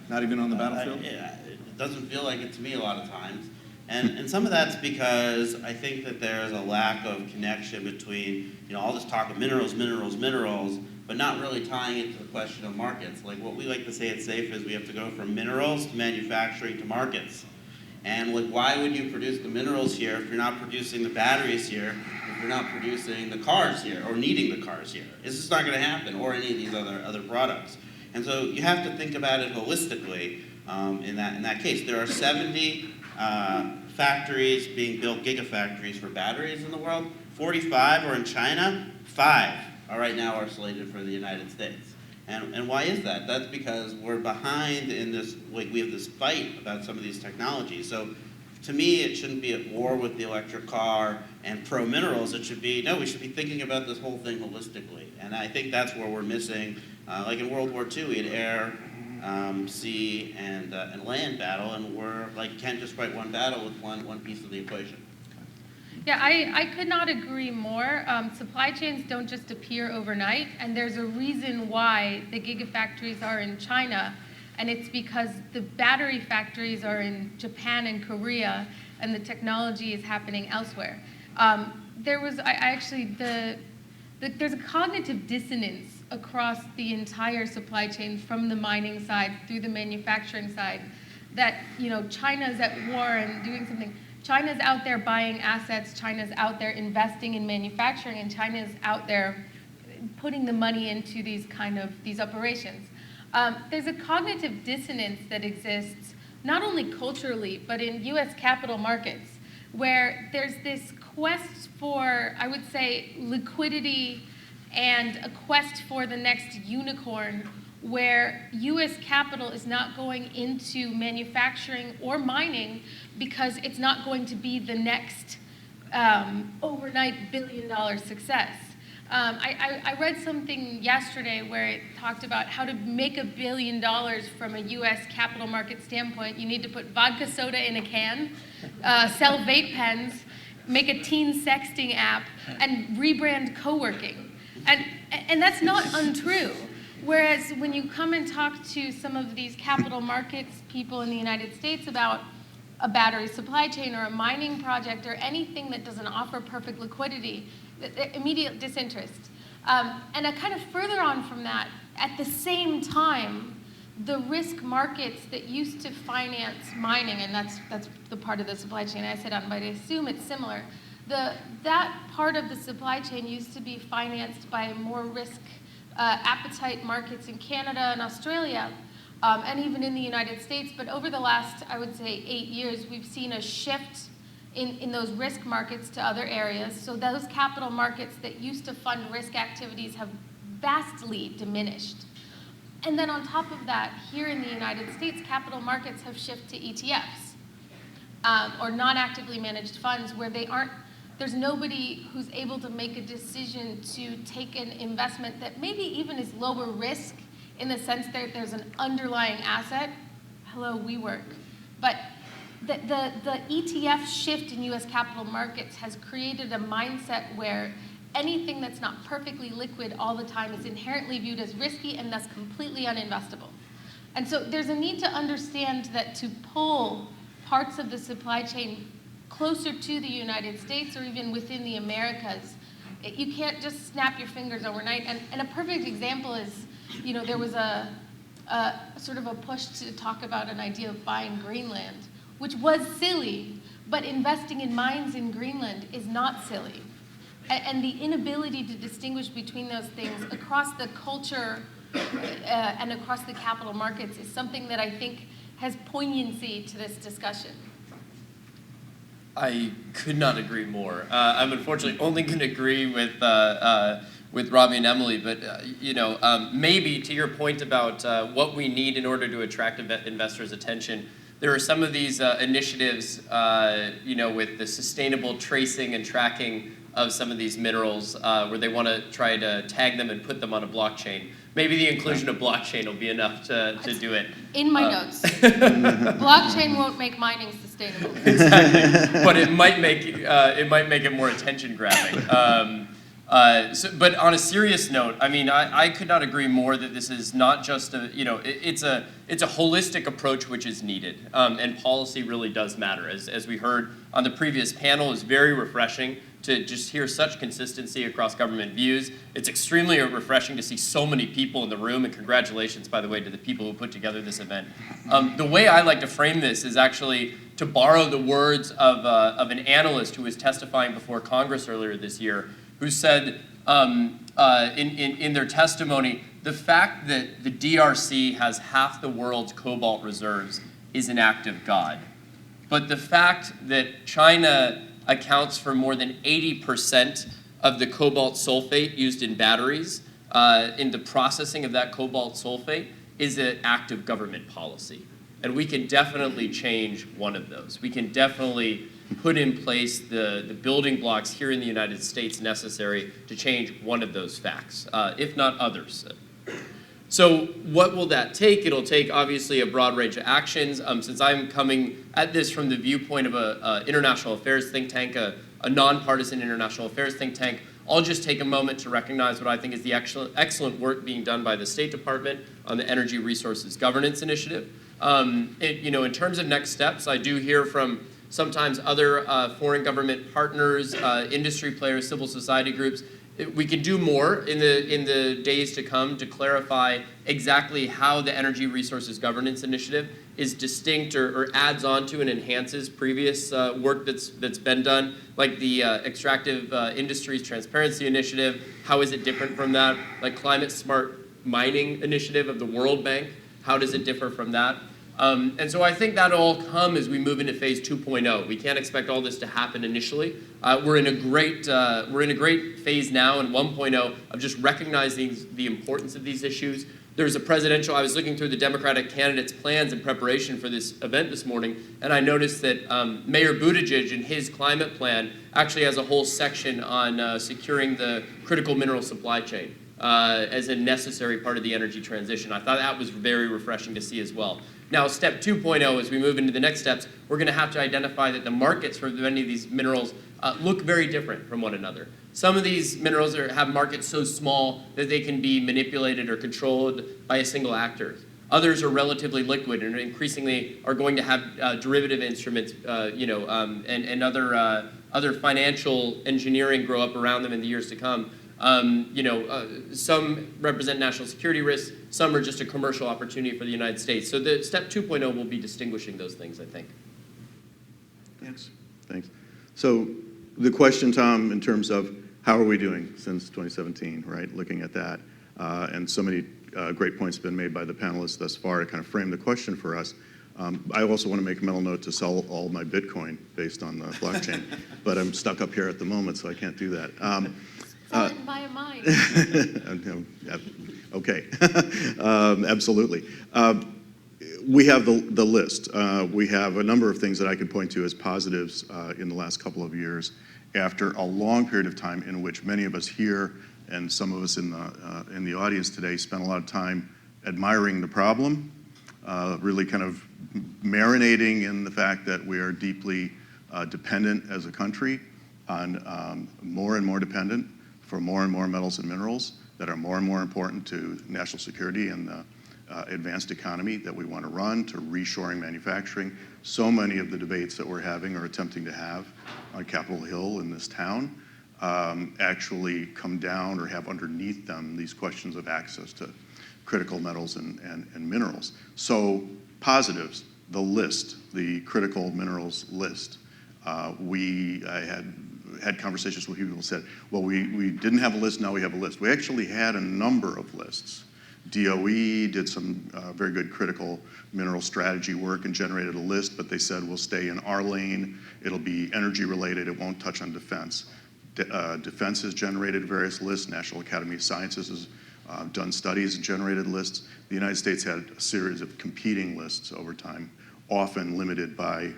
Not even on the battlefield? It doesn't feel like it to me a lot of times. And some of that's because I think that there's a lack of connection between, all this talk of minerals, but not really tying it to the question of markets. Like what we like to say at SAFE is we have to go from minerals to manufacturing to markets. And why would you produce the minerals here if you're not producing the batteries here, if you're not producing the cars here, or needing the cars here? It's just not going to happen, or any of these other products. And so you have to think about it holistically in that case. There are 70 factories being built, gigafactories for batteries in the world. 45 are in China. 5 right now are slated for the United States. And why is that? That's because we're behind in this, we have this fight about some of these technologies. So to me, it shouldn't be at war with the electric car and pro-minerals. It should be, no, we should be thinking about this whole thing holistically. And I think that's where we're missing. Like in World War II, we had air, sea, and land battle, and we're like, can't just fight one battle with one piece of the equation. Yeah, I could not agree more. Supply chains don't just appear overnight, and there's a reason why the gigafactories are in China, and it's because the battery factories are in Japan and Korea, and the technology is happening elsewhere. There's a cognitive dissonance across the entire supply chain, from the mining side through the manufacturing side, that China's at war and doing something. China's out there buying assets, China's out there investing in manufacturing, and China's out there putting the money into these operations. There's a cognitive dissonance that exists not only culturally, but in US capital markets, where there's this quest for, I would say, liquidity and a quest for the next unicorn where U.S. capital is not going into manufacturing or mining because it's not going to be the next overnight billion-dollar success. I read something yesterday where it talked about how to make $1 billion from a U.S. capital market standpoint. You need to put vodka soda in a can, sell vape pens, make a teen sexting app, and rebrand co-working. And that's not untrue. Whereas when you come and talk to some of these capital markets people in the United States about a battery supply chain or a mining project or anything that doesn't offer perfect liquidity, immediate disinterest. And a kind of further on from that, at the same time, the risk markets that used to finance mining, and that's the part of the supply chain I sit on, but I assume it's similar. That part of the supply chain used to be financed by more risk appetite markets in Canada and Australia, and even in the United States. But over the last, I would say, 8 years, we've seen a shift in those risk markets to other areas. So those capital markets that used to fund risk activities have vastly diminished. And then on top of that, here in the United States, capital markets have shifted to ETFs, or non-actively managed funds, where there's nobody who's able to make a decision to take an investment that maybe even is lower risk in the sense that there's an underlying asset. Hello, WeWork. But the ETF shift in US capital markets has created a mindset where anything that's not perfectly liquid all the time is inherently viewed as risky and thus completely uninvestable. And so there's a need to understand that to pull parts of the supply chain closer to the United States or even within the Americas, you can't just snap your fingers overnight. And a perfect example is, there was a sort of a push to talk about an idea of buying Greenland, which was silly, but investing in mines in Greenland is not silly. And the inability to distinguish between those things across the culture and across the capital markets is something that I think has poignancy to this discussion. I could not agree more. I'm unfortunately only going to agree with Robbie and Emily, but maybe to your point about what we need in order to attract investors' attention, there are some of these initiatives, with the sustainable tracing and tracking of some of these minerals, where they want to try to tag them and put them on a blockchain. Maybe the inclusion of blockchain will be enough to do it. In my notes. Blockchain won't make mining sustainable. Exactly, but it might make it more attention grabbing. But on a serious note, I mean, I could not agree more that this is not just it's a holistic approach which is needed, and policy really does matter. As we heard on the previous panel, it's very refreshing to just hear such consistency across government views. It's extremely refreshing to see so many people in the room, and congratulations, by the way, to the people who put together this event. The way I like to frame this is actually to borrow the words of an analyst who was testifying before Congress earlier this year, who said in their testimony, the fact that the DRC has half the world's cobalt reserves is an act of God. But the fact that China accounts for more than 80% of the cobalt sulfate used in batteries, in the processing of that cobalt sulfate, is an act of government policy. And we can definitely change one of those. We can definitely put in place the building blocks here in the United States necessary to change one of those facts, if not others. So what will that take? It'll take, obviously, a broad range of actions. Since I'm coming at this from the viewpoint of an international affairs think tank, a nonpartisan international affairs think tank, I'll just take a moment to recognize what I think is the excellent work being done by the State Department on the Energy Resources Governance Initiative. In terms of next steps, I do hear from sometimes other foreign government partners, industry players, civil society groups. We can do more in the days to come to clarify exactly how the Energy Resources Governance Initiative is distinct or adds on to and enhances previous work that's been done, like the Extractive Industries Transparency Initiative. How is it different from that? Like Climate Smart Mining Initiative of the World Bank. How does it differ from that? And so I think that'll all come as we move into phase 2.0. We can't expect all this to happen initially. We're in a great phase now in 1.0 of just recognizing the importance of these issues. There's a presidential, I was looking through the Democratic candidates' plans in preparation for this event this morning, and I noticed that Mayor Buttigieg in his climate plan actually has a whole section on securing the critical mineral supply chain as a necessary part of the energy transition. I thought that was very refreshing to see as well. Now, step 2.0, as we move into the next steps, we're going to have to identify that the markets for many of these minerals look very different from one another. Some of these minerals have markets so small that they can be manipulated or controlled by a single actor. Others are relatively liquid and increasingly are going to have derivative instruments, and other financial engineering grow up around them in the years to come. Some represent national security risks, some are just a commercial opportunity for the United States. So the step 2.0 will be distinguishing those things, I think. Thanks. So the question, Tom, in terms of how are we doing since 2017, right? Looking at that, and so many great points have been made by the panelists thus far to kind of frame the question for us. I also want to make a mental note to sell all my Bitcoin based on the blockchain, but I'm stuck up here at the moment, so I can't do that. Sell it and buy a mine. Okay, absolutely. We have the list. We have a number of things that I could point to as positives in the last couple of years after a long period of time in which many of us here and some of us in the audience today spent a lot of time admiring the problem, really kind of marinating in the fact that we are deeply dependent as a country on more and more dependent for more and more metals and minerals that are more and more important to national security and the advanced economy that we want to run, to reshoring manufacturing. So many of the debates that we're having or attempting to have on Capitol Hill in this town actually come down or have underneath them these questions of access to critical metals and minerals. So positives, the list, the critical minerals list. I had conversations with people who said, well, we didn't have a list, now we have a list. We actually had a number of lists. DOE did some very good critical mineral strategy work and generated a list, but they said we'll stay in our lane, it'll be energy related, it won't touch on defense. Defense has generated various lists, National Academy of Sciences has done studies and generated lists. The United States had a series of competing lists over time, often limited by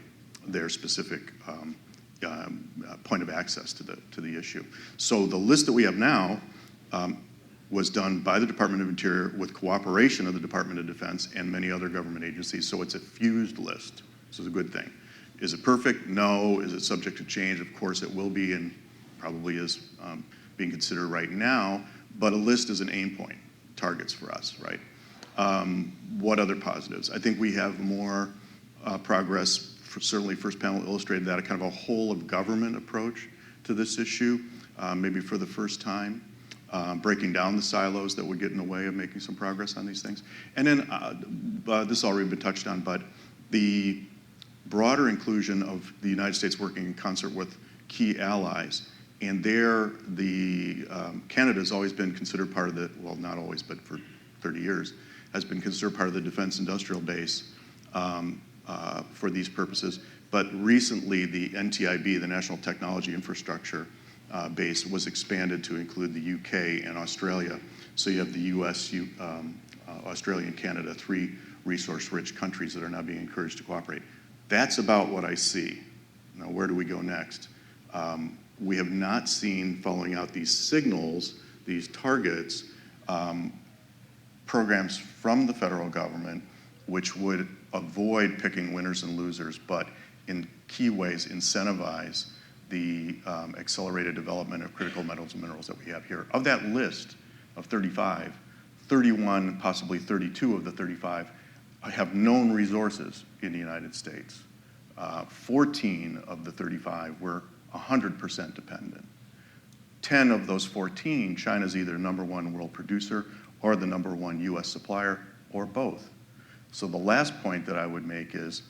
their specific point of access to the issue. So the list that we have now was done by the Department of Interior with cooperation of the Department of Defense and many other government agencies, so it's a fused list. This is a good thing. Is it perfect? No. Is it subject to change? Of course it will be, and probably is being considered right now, but a list is an aim point, targets for us, right? What other positives? I think we have more progress, certainly first panel illustrated that, a kind of a whole of government approach to this issue, maybe for the first time. Breaking down the silos that would get in the way of making some progress on these things. And then, this has already been touched on, but the broader inclusion of the United States working in concert with key allies. And there, Canada has always been considered part of the, well, not always, but for 30 years, has been considered part of the defense industrial base for these purposes. But recently, the NTIB, the National Technology Infrastructure base, was expanded to include the UK and Australia. So you have the US, Australia, and Canada, three resource-rich countries that are now being encouraged to cooperate. That's about what I see. Now, where do we go next? We have not seen, following out these signals, these targets, programs from the federal government which would avoid picking winners and losers, but in key ways incentivize the accelerated development of critical metals and minerals that we have here. Of that list of 35, 31, possibly 32 of the 35 have known resources in the United States. 14 of the 35 were 100% dependent. 10 of those 14, China's either #1 world producer or the #1 US supplier, or both. So the last point that I would make is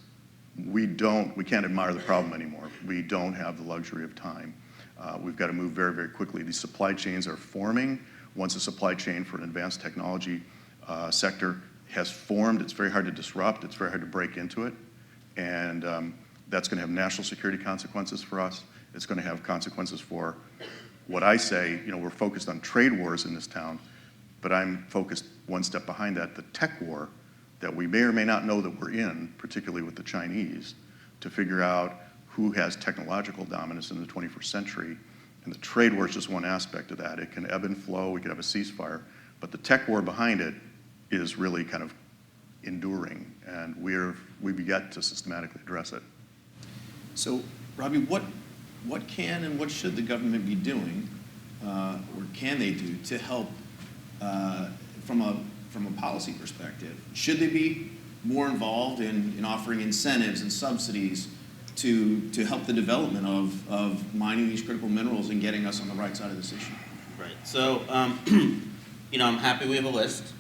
we can't admire the problem anymore. We don't have the luxury of time. We've got to move very, very quickly. These supply chains are forming. Once a supply chain for an advanced technology sector has formed. It's very hard to disrupt. It's very hard to break into it. And that's going to have national security consequences for us. It's going to have consequences for what I say, we're focused on trade wars in this town, but I'm focused one step behind that, the tech war that we may or may not know that we're in, particularly with the Chinese, to figure out who has technological dominance in the 21st century. And the trade war is just one aspect of that. It can ebb and flow, we could have a ceasefire, but the tech war behind it is really kind of enduring, and we've yet to systematically address it. So, Robbie, what can and what should the government be doing, or can they do to help from a policy perspective? Should they be more involved in offering incentives and subsidies to help the development of mining these critical minerals and getting us on the right side of this issue? Right. So, I'm happy we have a list.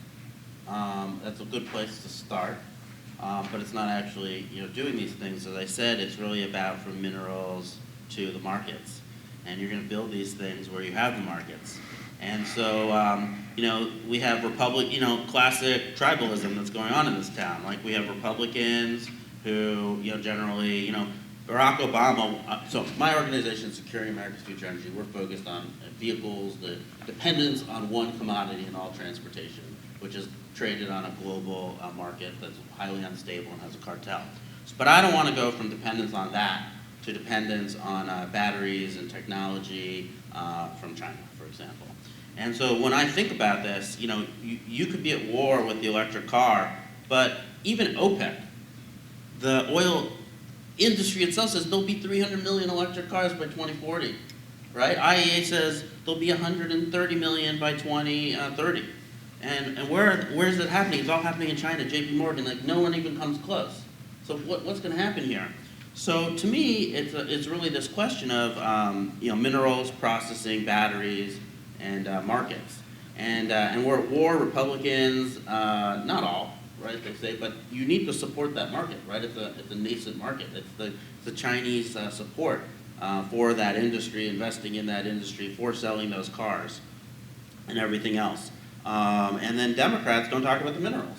That's a good place to start. But it's not actually, doing these things. As I said, it's really about from minerals to the markets. And you're going to build these things where you have the markets. And so, we have classic tribalism that's going on in this town. Like we have Republicans who, generally, Barack Obama, so my organization, Securing America's Future Energy, we're focused on vehicles, the dependence on one commodity in all transportation, which is traded on a global market that's highly unstable and has a cartel. But I don't want to go from dependence on that to dependence on batteries and technology from China, for example. And so when I think about this, you could be at war with the electric car, but even OPEC, the oil industry itself says there'll be 300 million electric cars by 2040, right? IEA says there'll be 130 million by 2030. And where is it happening? It's all happening in China, JP Morgan, like no one even comes close. So what's going to happen here? So to me, it's really this question of minerals, processing, batteries, and markets. And we're at war, Republicans, not all, right, they say, but you need to support that market, right? It's a nascent market. It's the Chinese support for that industry, investing in that industry, for selling those cars and everything else. And then Democrats don't talk about the minerals.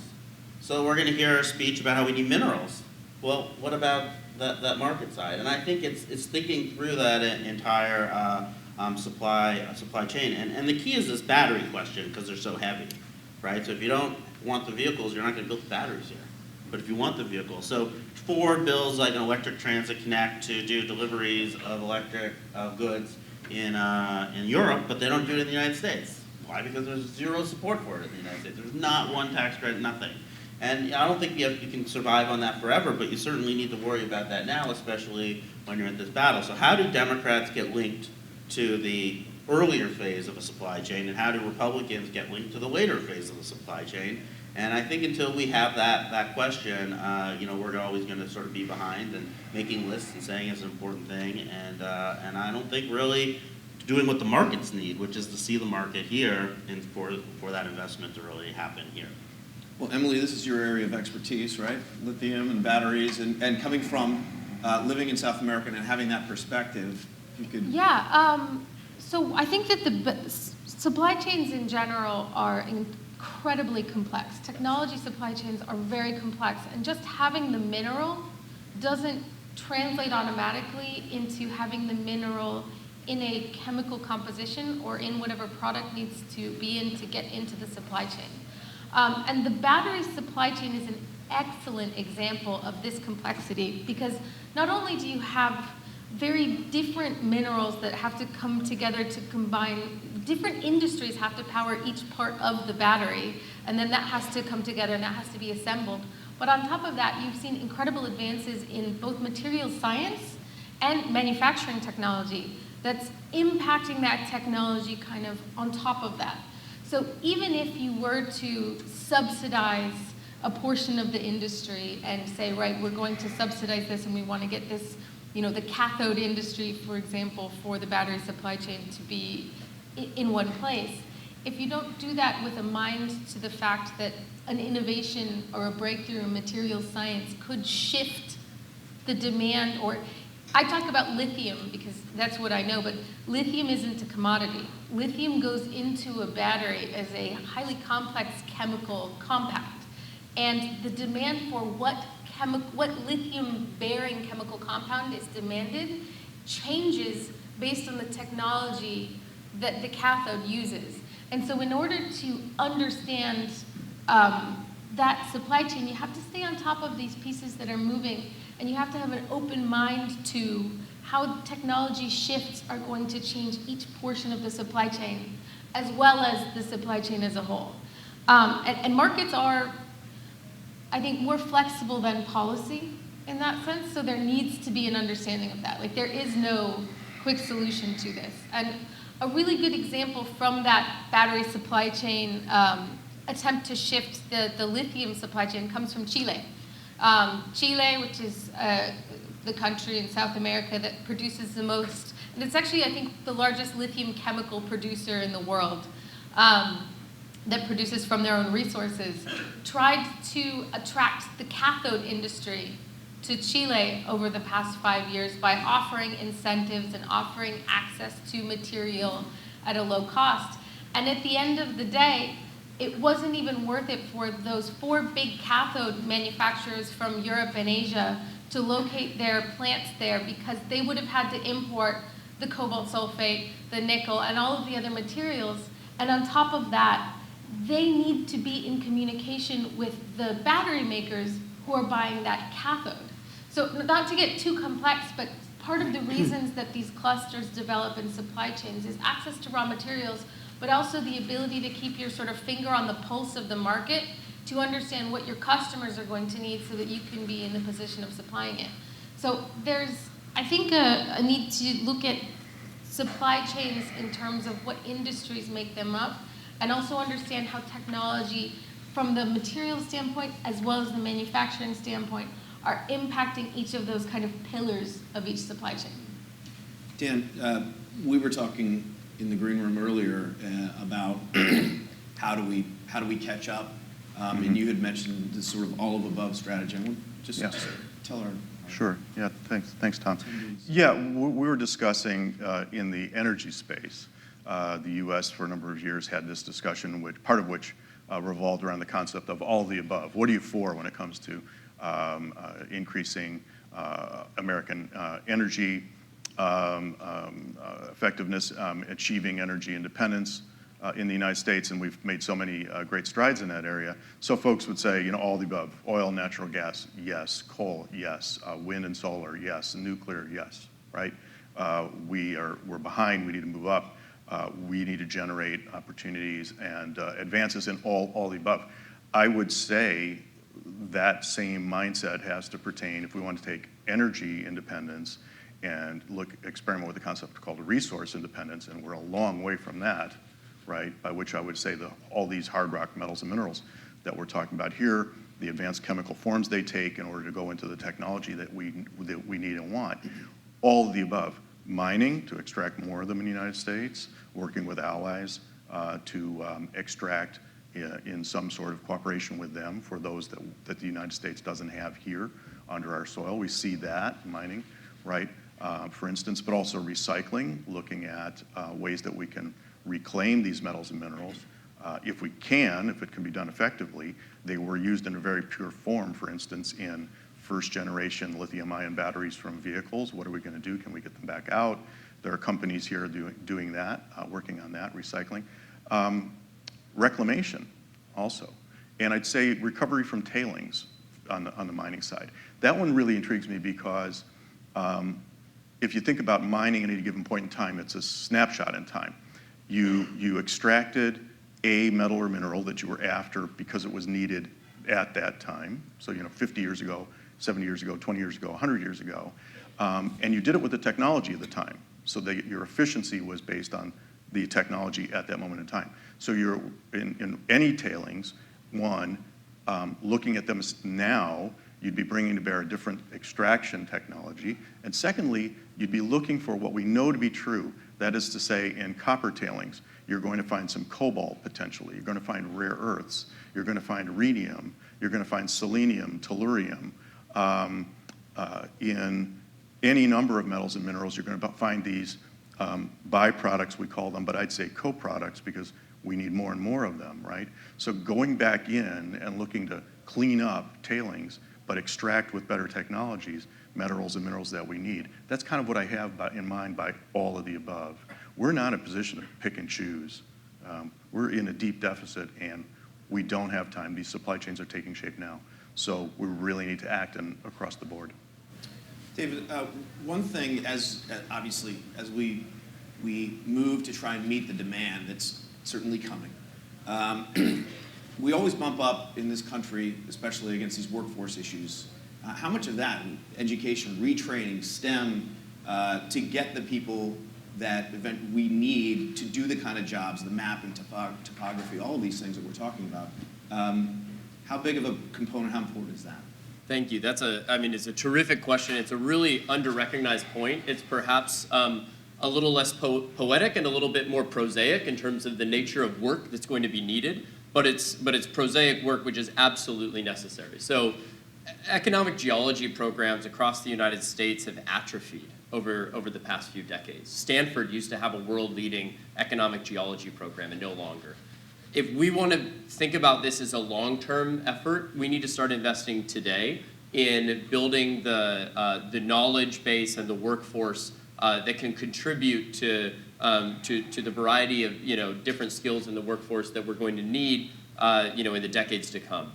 So we're going to hear a speech about how we need minerals. Well, what about that market side? And I think it's thinking through that entire supply chain. And the key is this battery question, because they're so heavy, right? So if you don't want the vehicles, you're not going to build the batteries here. But if you want the vehicles, so Ford builds like an electric transit connect to do deliveries of electric goods in Europe, but they don't do it in the United States. Why? Because there's zero support for it in the United States. There's not one tax credit, nothing. And I don't think you can survive on that forever, but you certainly need to worry about that now, especially when you're in this battle. So how do Democrats get linked to the earlier phase of a supply chain, and how do Republicans get linked to the later phase of the supply chain? And I think until we have that question, we're always going to sort of be behind and making lists and saying it's an important thing. And I don't think really doing what the markets need, which is to see the market here and for that investment to really happen here. Well, Emily, this is your area of expertise, right? Lithium and batteries, and coming from living in South America and having that perspective, if you could... Yeah, so I think that the supply chains in general are incredibly complex. Technology supply chains are very complex, and just having the mineral doesn't translate automatically into having the mineral in a chemical composition or in whatever product needs to be in to get into the supply chain. And the battery supply chain is an excellent example of this complexity, because not only do you have very different minerals that have to come together to combine, different industries have to power each part of the battery, and then that has to come together and that has to be assembled. But on top of that, you've seen incredible advances in both materials science and manufacturing technology that's impacting that technology kind of on top of that. So even if you were to subsidize a portion of the industry and say, right, we're going to subsidize this and we want to get this, the cathode industry, for example, for the battery supply chain to be in one place, if you don't do that with a mind to the fact that an innovation or a breakthrough in materials science could shift the demand, or I talk about lithium because that's what I know, but lithium isn't a commodity. Lithium goes into a battery as a highly complex chemical compact. and the demand for what lithium-bearing chemical compound is demanded changes based on the technology that the cathode uses. And so in order to understand that supply chain, you have to stay on top of these pieces that are moving, and you have to have an open mind to how technology shifts are going to change each portion of the supply chain, as well as the supply chain as a whole. And markets are, I think, more flexible than policy in that sense, so there needs to be an understanding of that. Like, there is no quick solution to this. And a really good example from that battery supply chain attempt to shift the lithium supply chain comes from Chile. Chile, which is the country in South America that produces the most, and it's actually, I think, the largest lithium chemical producer in the world, that produces from their own resources, tried to attract the cathode industry to Chile over the past 5 years by offering incentives and offering access to material at a low cost. And at the end of the day, it wasn't even worth it for those 4 big cathode manufacturers from Europe and Asia to locate their plants there, because they would have had to import the cobalt sulfate, the nickel, and all of the other materials. And on top of that, they need to be in communication with the battery makers who are buying that cathode. So not to get too complex, but part of the reasons that these clusters develop in supply chains is access to raw materials, but also the ability to keep your sort of finger on the pulse of the market to understand what your customers are going to need so that you can be in the position of supplying it. So there's, I think, a need to look at supply chains in terms of what industries make them up, and also understand how technology, from the material standpoint as well as the manufacturing standpoint, are impacting each of those kind of pillars of each supply chain. Dan, we were talking in the green room earlier about how do we catch up, and you had mentioned this sort of all of above strategy. I want just tell our Sure. Yeah. Thanks, Tom. Yeah, we were discussing in the energy space. The U.S. for a number of years had this discussion, part of which revolved around the concept of all the above. What are you for when it comes to increasing American energy effectiveness, achieving energy independence in the United States? And we've made so many great strides in that area. So folks would say, all the above: oil, natural gas, yes; coal, yes; wind and solar, yes; and nuclear, yes. Right? We're behind. We need to move up. We need to generate opportunities and advances in all the above. I would say that same mindset has to pertain if we want to take energy independence and experiment with the concept called resource independence, and we're a long way from that, right? By which I would say all these hard rock metals and minerals that we're talking about here, the advanced chemical forms they take in order to go into the technology that we need and want, all of the above. Mining, to extract more of them in the United States, working with allies to extract in some sort of cooperation with them for those that the United States doesn't have here under our soil. We see that, mining, right, for instance, but also recycling, looking at ways that we can reclaim these metals and minerals. If it can be done effectively. They were used in a very pure form, for instance, in first-generation lithium-ion batteries from vehicles. What are we going to do? Can we get them back out? There are companies here doing that, working on that, recycling. Reclamation also. And I'd say recovery from tailings on the mining side. That one really intrigues me because if you think about mining at any given point in time, it's a snapshot in time. You extracted a metal or mineral that you were after because it was needed at that time. So, 50 years ago, 70 years ago, 20 years ago, 100 years ago. And you did it with the technology of the time. So your efficiency was based on the technology at that moment in time. So you're in any tailings, looking at them now, you'd be bringing to bear a different extraction technology. And secondly, you'd be looking for what we know to be true. That is to say, in copper tailings, you're going to find some cobalt potentially. You're going to find rare earths. You're going to find rhenium. You're going to find selenium, tellurium. In any number of metals and minerals, you're going to find these byproducts, we call them, but I'd say co-products because we need more and more of them, right? So going back in and looking to clean up tailings, but extract with better technologies minerals and minerals that we need. That's kind of what I have in mind by all of the above. We're not in a position to pick and choose. We're in a deep deficit, and we don't have time. These supply chains are taking shape now. So we really need to act across the board. David, one thing, obviously, as we move to try and meet the demand that's certainly coming, we always bump up in this country, especially against these workforce issues. How much of that, education, retraining, STEM, to get the people that we need to do the kind of jobs, the mapping, topography, all of these things that we're talking about, how big of a component, how important is that? Thank you. It's a terrific question. It's a really under-recognized point. It's perhaps a little less poetic and a little bit more prosaic in terms of the nature of work that's going to be needed, but it's prosaic work which is absolutely necessary. So economic geology programs across the United States have atrophied over the past few decades. Stanford used to have a world-leading economic geology program and no longer. If we want to think about this as a long-term effort, we need to start investing today in building the knowledge base and the workforce that can contribute to the variety of different skills in the workforce that we're going to need in the decades to come.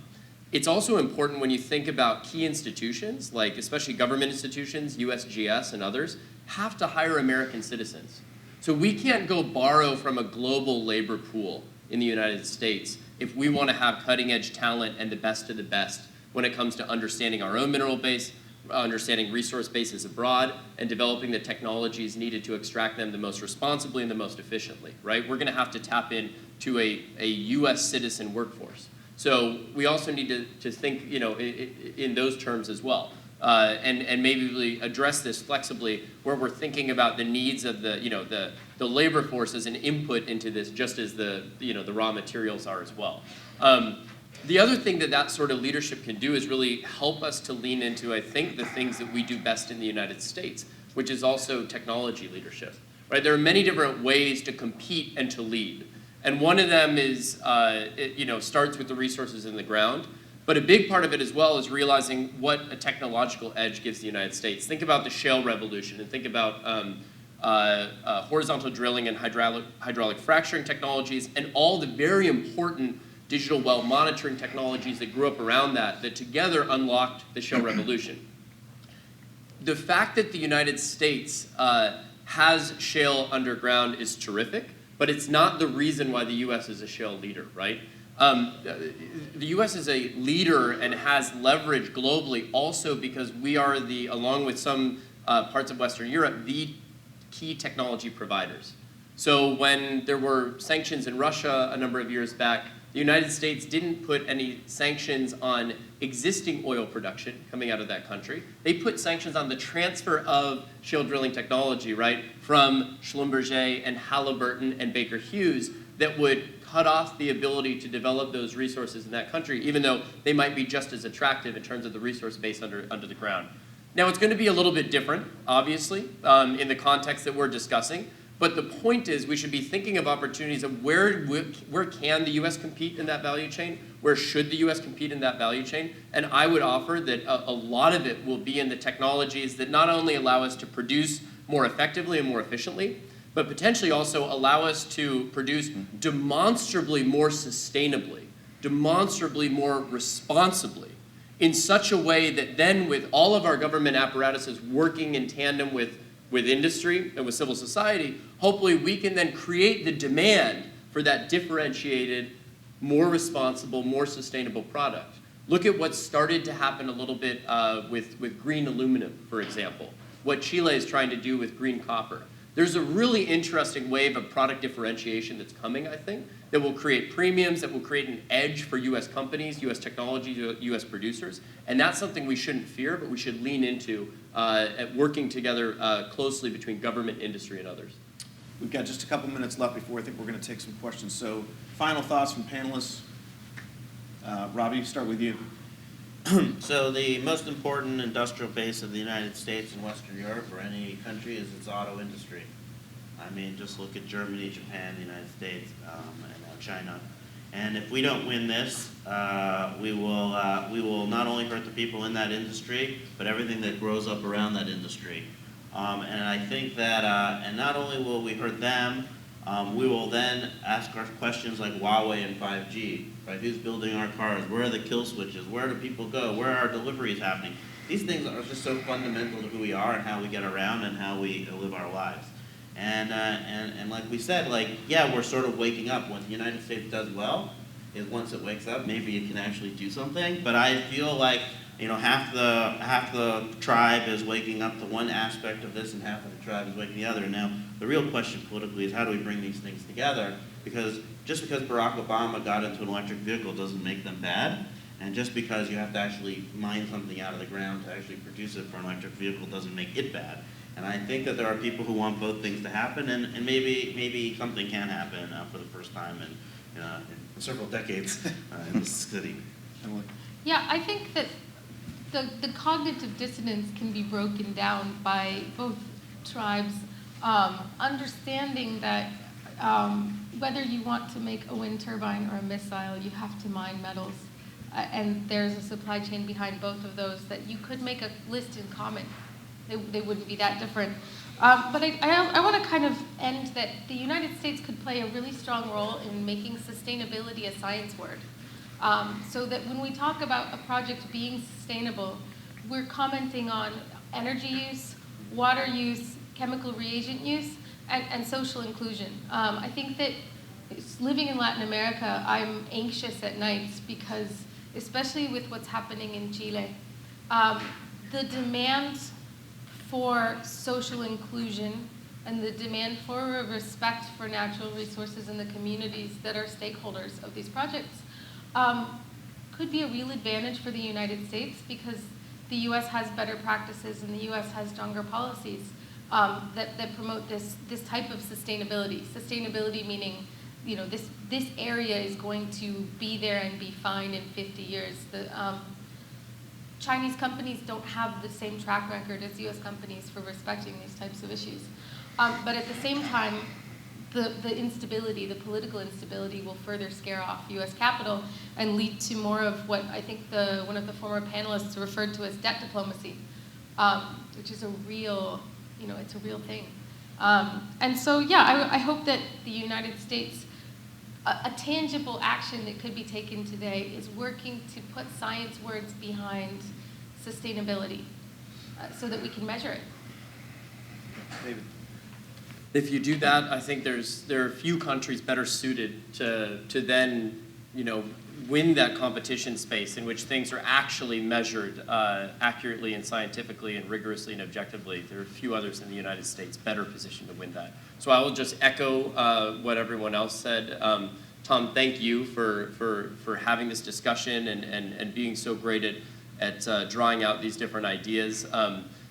It's also important when you think about key institutions, like especially government institutions, Usgs and others, have to hire American citizens. So we can't go borrow from a global labor pool in the United States if we want to have cutting edge talent and the best of the best when it comes to understanding our own mineral base, understanding resource bases abroad, and developing the technologies needed to extract them the most responsibly and the most efficiently, right? We're going to have to tap into a US citizen workforce. So we also need to think, in those terms as well, and maybe really address this flexibly, where we're thinking about the needs of the labor force as an input into this, just as the raw materials are as well. The other thing that sort of leadership can do is really help us to lean into, I think, the things that we do best in the United States, which is also technology leadership. Right? There are many different ways to compete and to lead. And one of them is, starts with the resources in the ground. But a big part of it as well is realizing what a technological edge gives the United States. Think about the shale revolution and think about horizontal drilling and hydraulic fracturing technologies and all the very important digital well monitoring technologies that grew up around that together unlocked the shale revolution. The fact that the United States has shale underground is terrific. But it's not the reason why the U.S. is a shale leader, right? The U.S. is a leader and has leverage globally also because we are along with some parts of Western Europe, the key technology providers. So when there were sanctions in Russia a number of years back, the United States didn't put any sanctions on existing oil production coming out of that country. They put sanctions on the transfer of shale drilling technology, right, from Schlumberger and Halliburton and Baker Hughes that would cut off the ability to develop those resources in that country, even though they might be just as attractive in terms of the resource base under the ground. Now, it's going to be a little bit different, obviously, in the context that we're discussing. But the point is we should be thinking of opportunities of where can the U.S. compete in that value chain? Where should the U.S. compete in that value chain? And I would offer that a lot of it will be in the technologies that not only allow us to produce more effectively and more efficiently, but potentially also allow us to produce demonstrably more sustainably, demonstrably more responsibly, in such a way that then with all of our government apparatuses working in tandem with industry and with civil society, hopefully we can then create the demand for that differentiated, more responsible, more sustainable product. Look at what's started to happen a little bit with green aluminum, for example, what Chile is trying to do with green copper. There's a really interesting wave of product differentiation that's coming, I think, that will create premiums, that will create an edge for U.S. companies, U.S. technology, U.S. producers. And that's something we shouldn't fear, but we should lean into at working together closely between government, industry, and others. We've got just a couple minutes left before I think we're going to take some questions. So final thoughts from panelists. Robbie, start with you. So the most important industrial base of the United States and Western Europe or any country is its auto industry. I mean, just look at Germany, Japan, the United States, and now China. And if we don't win this, we will not only hurt the people in that industry, but everything that grows up around that industry. And I think that, and not only will we hurt them, we will then ask our questions like Huawei and 5G, right? Who's building our cars? Where are the kill switches? Where do people go? Where are our deliveries happening? These things are just so fundamental to who we are and how we get around and how we live our lives. And like we said, like, yeah, we're sort of waking up. What the United States does well is once it wakes up, maybe it can actually do something. But I feel like, you know, half the tribe is waking up to one aspect of this and half of the tribe is waking the other. Now, the real question politically is how do we bring these things together? Because just because Barack Obama got into an electric vehicle doesn't make them bad. And just because you have to actually mine something out of the ground to actually produce it for an electric vehicle doesn't make it bad. And I think that there are people who want both things to happen, and maybe something can happen for the first time in several decades in this city. Yeah, I think that the cognitive dissonance can be broken down by both tribes understanding that whether you want to make a wind turbine or a missile, you have to mine metals. And there's a supply chain behind both of those that you could make a list in common. They wouldn't be that different. But I want to kind of end that the United States could play a really strong role in making sustainability a science word. So that when we talk about a project being sustainable, we're commenting on energy use, water use, chemical reagent use, and social inclusion. I think that living in Latin America, I'm anxious at nights because, especially with what's happening in Chile, the demand for social inclusion and the demand for respect for natural resources in the communities that are stakeholders of these projects could be a real advantage for the United States because the U.S. has better practices and the U.S. has stronger policies that promote this type of sustainability. Sustainability meaning, you know, this area is going to be there and be fine in 50 years. The Chinese companies don't have the same track record as U.S. companies for respecting these types of issues. But at the same time, the instability, the political instability will further scare off U.S. capital and lead to more of what I think one of the former panelists referred to as debt diplomacy, which is a real, you know, it's a real thing. And so, yeah, I hope that the United States, a tangible action that could be taken today is working to put science words behind sustainability so that we can measure it. David. If you do that, I think there are few countries better suited to then, you know, win that competition space in which things are actually measured accurately and scientifically and rigorously and objectively. There are few others in the United States better positioned to win that. So I will just echo what everyone else said. Tom, thank you for having this discussion and being so great at drawing out these different ideas.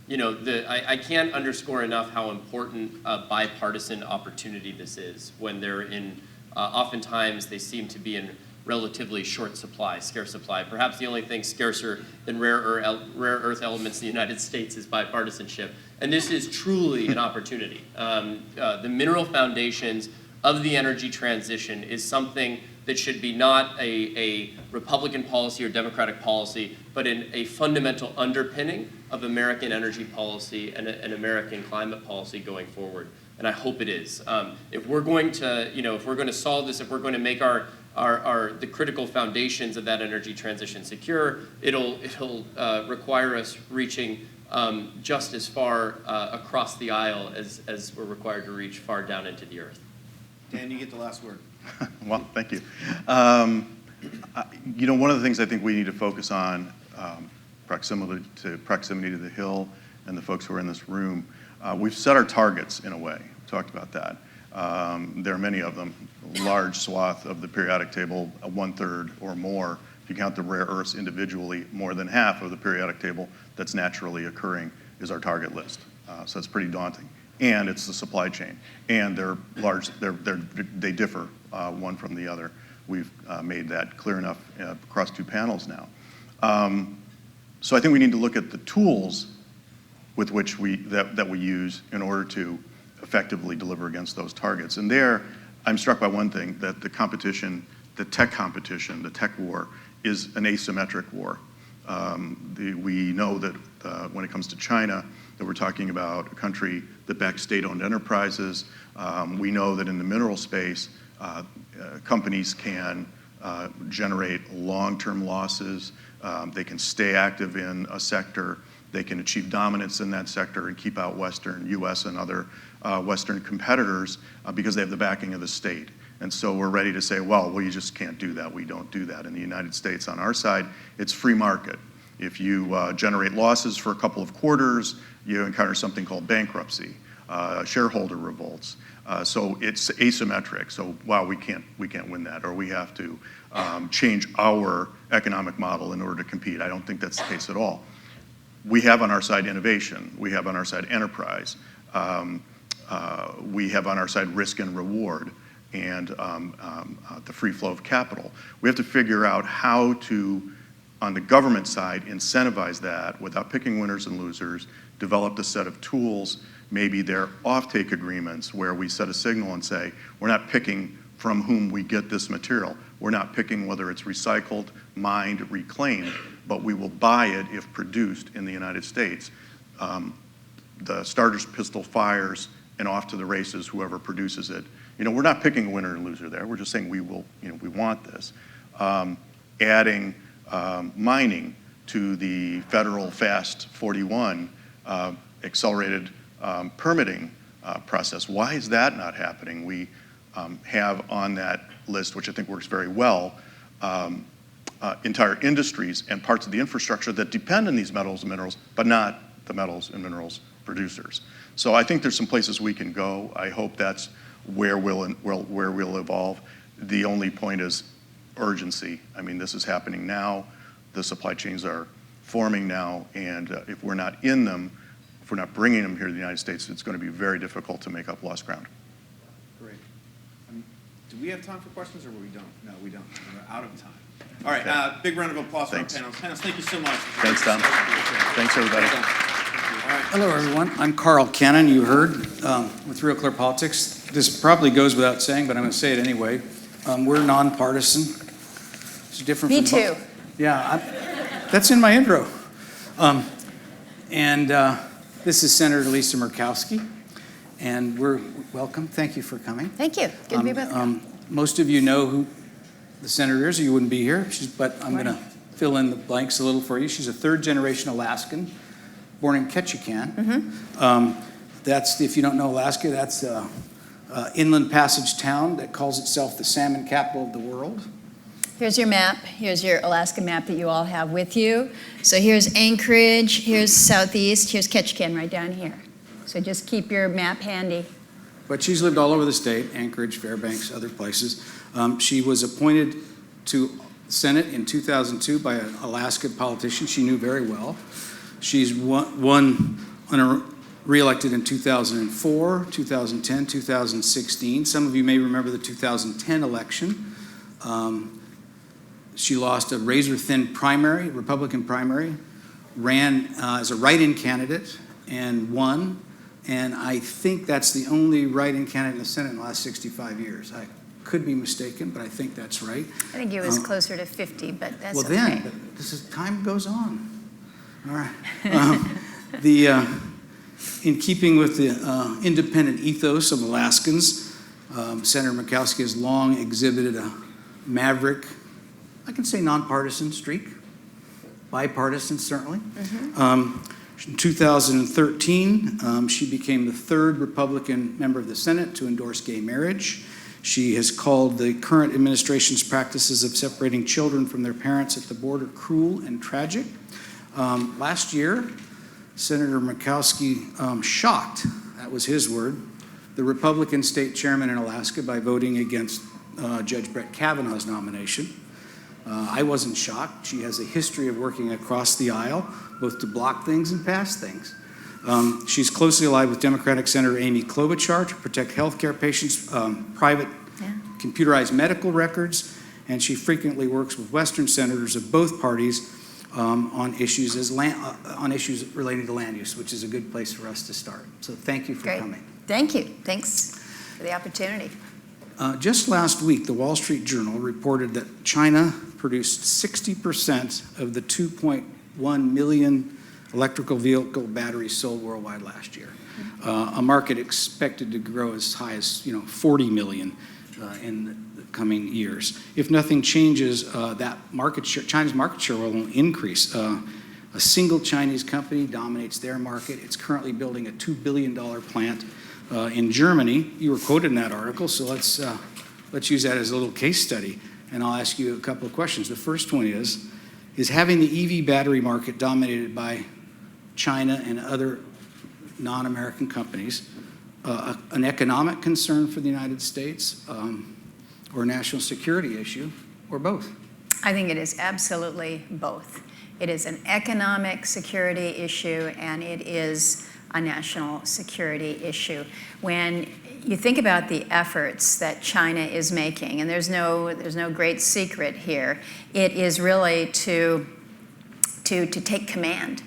You know, I can't underscore enough how important a bipartisan opportunity this is when they're in, oftentimes they seem to be in relatively short supply, scarce supply. Perhaps the only thing scarcer than rare earth elements in the United States is bipartisanship. And this is truly an opportunity. The mineral foundations of the energy transition is something that should be not a Republican policy or Democratic policy, but a fundamental underpinning of American energy policy and an American climate policy going forward. And I hope it is. If we're going to, you know, if we're going to solve this, if we're going to make the critical foundations of that energy transition secure, it'll require us reaching just as far across the aisle as we're required to reach far down into the earth. Dan, you get the last word. Well, thank you. You know, one of the things I think we need to focus on, proximity to the Hill and the folks who are in this room, we've set our targets in a way. We talked about that. There are many of them. A large swath of the periodic table, 1/3 or more, if you count the rare earths individually, more than half of the periodic table that's naturally occurring is our target list. So it's pretty daunting. And it's the supply chain. And they're large, they differ one from the other. We've made that clear enough across two panels now. So I think we need to look at the tools with which that we use in order to effectively deliver against those targets. And there, I'm struck by one thing, that the competition the tech competition, the tech war, is an asymmetric war. We know that when it comes to China, that we're talking about a country that backs state-owned enterprises. We know that in the mineral space, companies can generate long-term losses. They can stay active in a sector. They can achieve dominance in that sector and keep out Western, U.S. and other Western competitors because they have the backing of the state. And so we're ready to say, well, you just can't do that. We don't do that. In the United States, on our side, it's free market. If you generate losses for a couple of quarters, you encounter something called bankruptcy, shareholder revolts. So it's asymmetric. So, wow, we can't win that, or we have to change our economic model in order to compete. I don't think that's the case at all. We have on our side innovation. We have on our side enterprise. We have on our side risk and reward, and the free flow of capital. We have to figure out how to, on the government side, incentivize that without picking winners and losers, develop a set of tools. Maybe they're offtake agreements where we set a signal and say, we're not picking from whom we get this material. We're not picking whether it's recycled, mined, reclaimed, but we will buy it if produced in the United States. The starter's pistol fires and off to the races, whoever produces it. We're not picking a winner and loser there. We're just saying we want this. Adding mining to the federal FAST 41 accelerated permitting process. Why is that not happening? We have on that list, which I think works very well, entire industries and parts of the infrastructure that depend on these metals and minerals, but not the metals and minerals producers. So I think there's some places we can go. I hope that's where we'll evolve. The only point is urgency. I mean, this is happening now. The supply chains are forming now, and if we're not in them, if we're not bringing them here to the United States, it's going to be very difficult to make up lost ground. Great. Do we have time for questions, or we don't? No, we don't. We're out of time. All right, big round of applause for our panelists. Panelists, thank you so much. Thanks, Tom. Thanks, everybody. Hello, everyone. I'm Carl Cannon, you heard, with Real Clear Politics. This probably goes without saying, but I'm going to say it anyway. We're nonpartisan. It's different Me from too. That's in my intro. This is Senator Lisa Murkowski, and we're welcome. Thank you for coming. Thank you. Good to be with you. Most of you know who the senator is, or you wouldn't be here, but I'm going to fill in the blanks a little for you. She's a third-generation Alaskan, born in Ketchikan. That's, if you don't know Alaska, that's an inland passage town that calls itself the salmon capital of the world. Here's your map. Here's your Alaska map that you all have with you. So here's Anchorage, here's Southeast, here's Ketchikan right down here. So just keep your map handy. But she's lived all over the state, Anchorage, Fairbanks, other places. She was appointed to Senate in 2002 by an Alaska politician she knew very well. She's re-elected in 2004, 2010, 2016. Some of you may remember the 2010 election. She lost a razor-thin primary, Republican primary, ran as a write-in candidate and won. And I think that's the only write-in candidate in the Senate in the last 65 years. I could be mistaken, but I think that's right. I think it was closer to 50, but that's well, okay. Then, time goes on. All right. In keeping with the independent ethos of Alaskans, Senator Murkowski has long exhibited a maverick, I can say nonpartisan streak, bipartisan certainly. In 2013, she became the third Republican member of the Senate to endorse gay marriage. She has called the current administration's practices of separating children from their parents at the border cruel and tragic. Last year, Senator Murkowski shocked, that was his word, the Republican state chairman in Alaska by voting against Judge Brett Kavanaugh's nomination. I wasn't shocked. She has a history of working across the aisle, both to block things and pass things. She's closely allied with Democratic Senator Amy Klobuchar to protect healthcare patients' private computerized medical records, and she frequently works with Western senators of both parties on issues relating to land use, which is a good place for us to start. So thank you for coming. Thank you. Thanks for the opportunity. Just last week, the Wall Street Journal reported that China produced 60% of the 2.1 million electrical vehicle batteries sold worldwide last year. A market expected to grow as high as 40 million in the coming years. If nothing changes, that market share, China's market share will increase. A single Chinese company dominates their market. It's currently building a $2 billion plant in Germany. You were quoted in that article, so let's use that as a little case study. And I'll ask you a couple of questions. The first one is having the EV battery market dominated by China and other non-American companies an economic concern for the United States, or a national security issue, or both? I think it is absolutely both. It is an economic security issue, and it is a national security issue. When you think about the efforts that China is making, and there's no great secret here, it is really to take command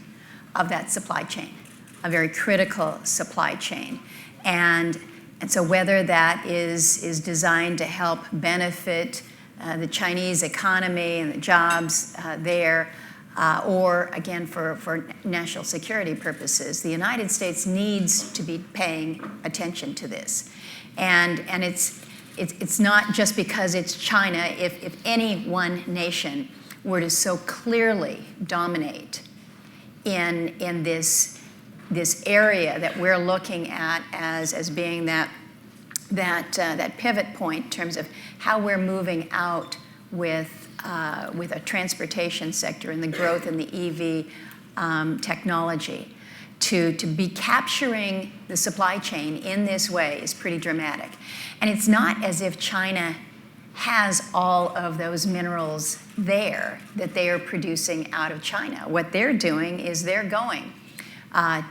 of that supply chain, a very critical supply chain. And so whether that is designed to help benefit the Chinese economy and the jobs there, or again for national security purposes, the United States needs to be paying attention to this. And it's not just because it's China. If any one nation were to so clearly dominate in this area that we're looking at as being that pivot point in terms of how we're moving out with a transportation sector and the growth in the EV technology, to be capturing the supply chain in this way is pretty dramatic. And it's not as if China has all of those minerals there that they are producing out of China. What they're doing is they're going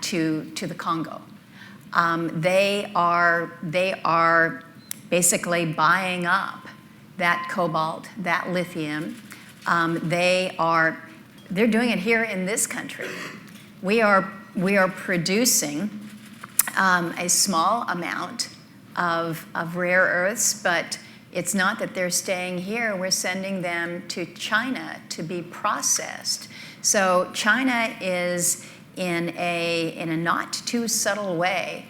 to the Congo. They are basically buying up that cobalt, that lithium. They're doing it here in this country. We are producing a small amount of rare earths, but it's not that they're staying here. We're sending them to China to be processed. So China is in a not too subtle way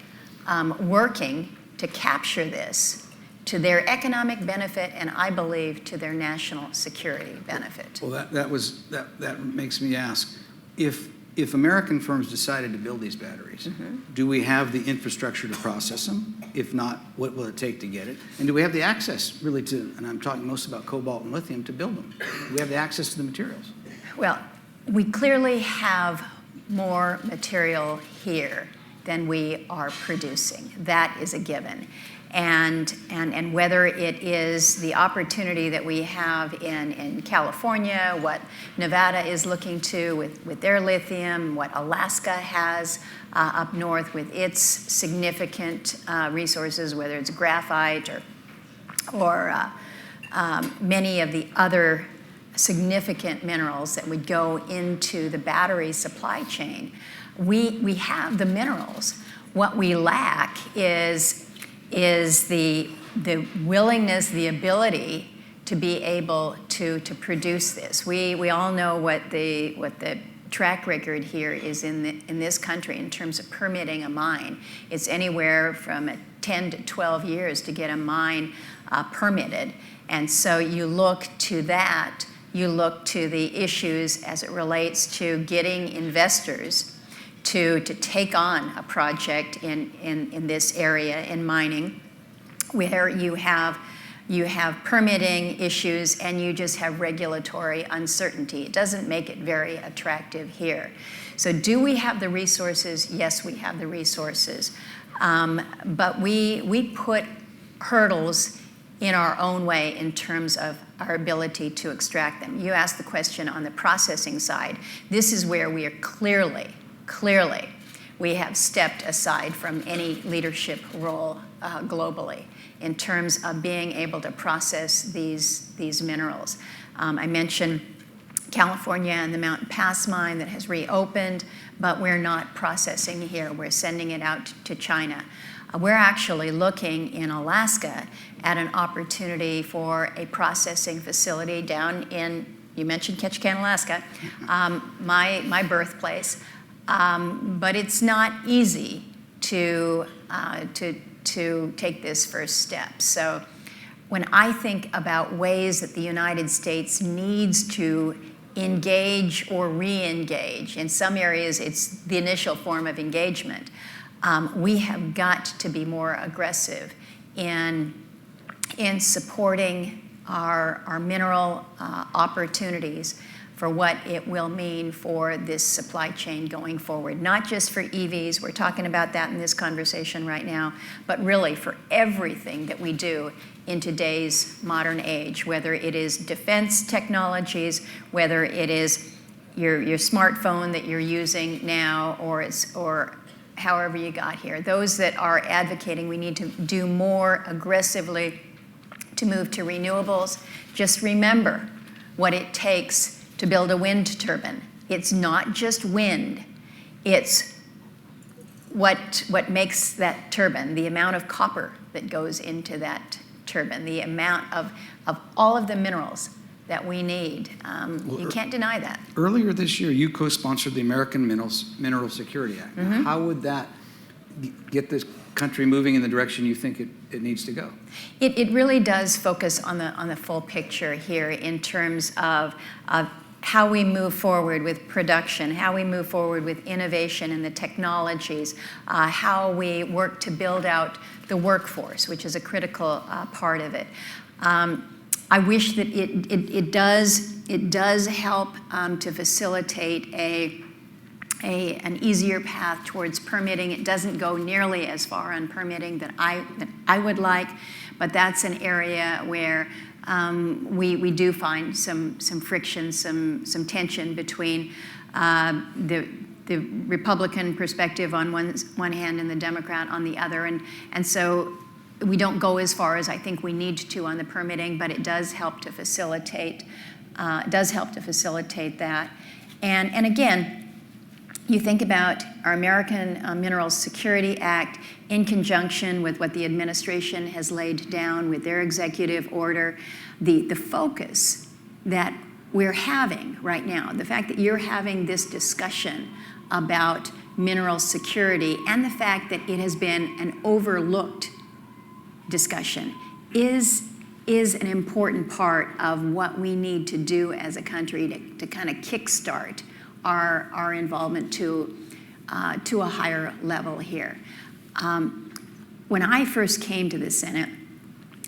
working to capture this to their economic benefit, and I believe to their national security benefit. Well, that makes me ask, if American firms decided to build these batteries, do we have the infrastructure to process them? If not, what will it take to get it? And do we have the access really to, and I'm talking most about cobalt and lithium, to build them? Do we have the access to the materials? Well, we clearly have more material here than we are producing. That is a given. And whether it is the opportunity that we have in California, what Nevada is looking to with their lithium, what Alaska has up north with its significant resources, whether it's graphite or many of the other significant minerals that would go into the battery supply chain, we have the minerals. What we lack is the willingness, the ability to be able to produce this. We all know what the track record here is in this country in terms of permitting a mine. It's anywhere from 10 to 12 years to get a mine permitted. And so you look to that, you look to the issues as it relates to getting investors to take on a project in this area in mining, where you have permitting issues and you just have regulatory uncertainty. It doesn't make it very attractive here. So do we have the resources? Yes, we have the resources. But we put hurdles in our own way in terms of our ability to extract them. You asked the question on the processing side. This is where we are clearly, we have stepped aside from any leadership role globally in terms of being able to process these minerals. I mentioned California and the Mountain Pass mine that has reopened, but we're not processing here. We're sending it out to China. We're actually looking in Alaska at an opportunity for a processing facility down in, you mentioned Ketchikan, Alaska, my birthplace. But it's not easy to take this first step. So when I think about ways that the United States needs to engage or re-engage, in some areas it's the initial form of engagement, we have got to be more aggressive in supporting our mineral opportunities for what it will mean for this supply chain going forward. Not just for EVs, we're talking about that in this conversation right now, but really for everything that we do in today's modern age, whether it is defense technologies, whether it is your smartphone that you're using now, or however you got here. Those that are advocating we need to do more aggressively to move to renewables, just remember what it takes to build a wind turbine. It's not just wind, it's what makes that turbine, the amount of copper that goes into that turbine, the amount of all of the minerals that we need. You can't deny that. Earlier this year, you co-sponsored the American Mineral Security Act. Mm-hmm. How would that get this country moving in the direction you think it needs to go? It really does focus on the full picture here in terms of how we move forward with production, how we move forward with innovation and the technologies, how we work to build out the workforce, which is a critical part of it. I wish that it does help to facilitate an easier path towards permitting. It doesn't go nearly as far on permitting that I would like, but that's an area where we do find some friction, some tension between the Republican perspective on one hand and the Democrat on the other, and so we don't go as far as I think we need to on the permitting, but it does help to facilitate. That, and again, you think about our American Mineral Security Act in conjunction with what the administration has laid down with their executive order, the focus that we're having right now, the fact that you're having this discussion about mineral security and the fact that it has been an overlooked discussion is an important part of what we need to do as a country to kind of kickstart our involvement to a higher level here. When I first came to the Senate,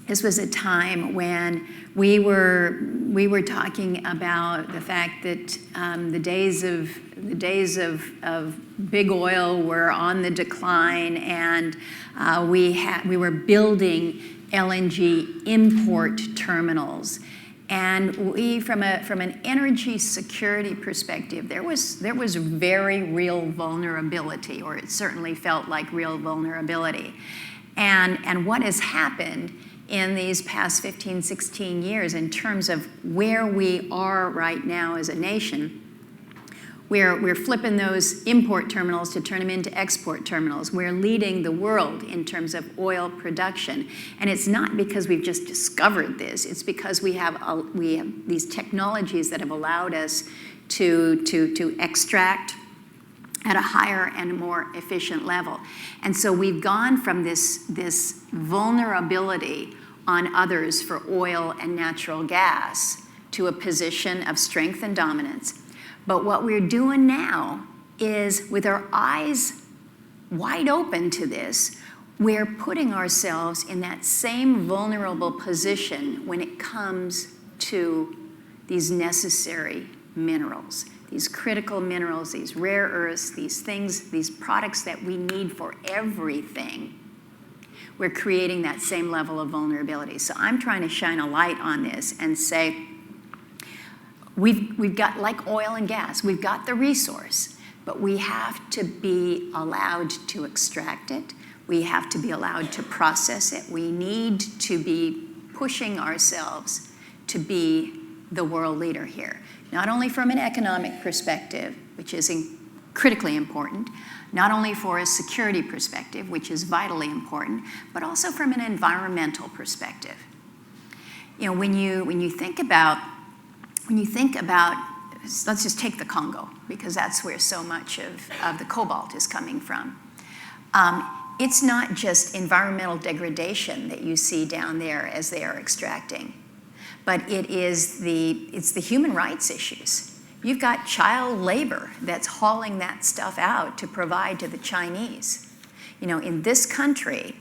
this was a time when we were talking about the fact that the days of big oil were on the decline, and we were building LNG import terminals. And we, from an energy security perspective, there was very real vulnerability, or it certainly felt like real vulnerability. And what has happened in these past 15, 16 years in terms of where we are right now as a nation, we're flipping those import terminals to turn them into export terminals. We're leading the world in terms of oil production. And it's not because we've just discovered this. It's because we have these technologies that have allowed us to extract at a higher and more efficient level. And so we've gone from this vulnerability on others for oil and natural gas to a position of strength and dominance. But what we're doing now is, with our eyes wide open to this, we're putting ourselves in that same vulnerable position when it comes to these necessary minerals, these critical minerals, these rare earths, these things, these products that we need for everything. We're creating that same level of vulnerability. So I'm trying to shine a light on this and say, we've got, like oil and gas, we've got the resource, but we have to be allowed to extract it. We have to be allowed to process it. We need to be pushing ourselves to be the world leader here, not only from an economic perspective, which is critically important, not only for a security perspective, which is vitally important, but also from an environmental perspective. You know, when you think about, let's just take the Congo, because that's where so much of the cobalt is coming from. It's not just environmental degradation that you see down there as they are extracting, but it's the human rights issues. You've got child labor that's hauling that stuff out to provide to the Chinese. You know, in this country,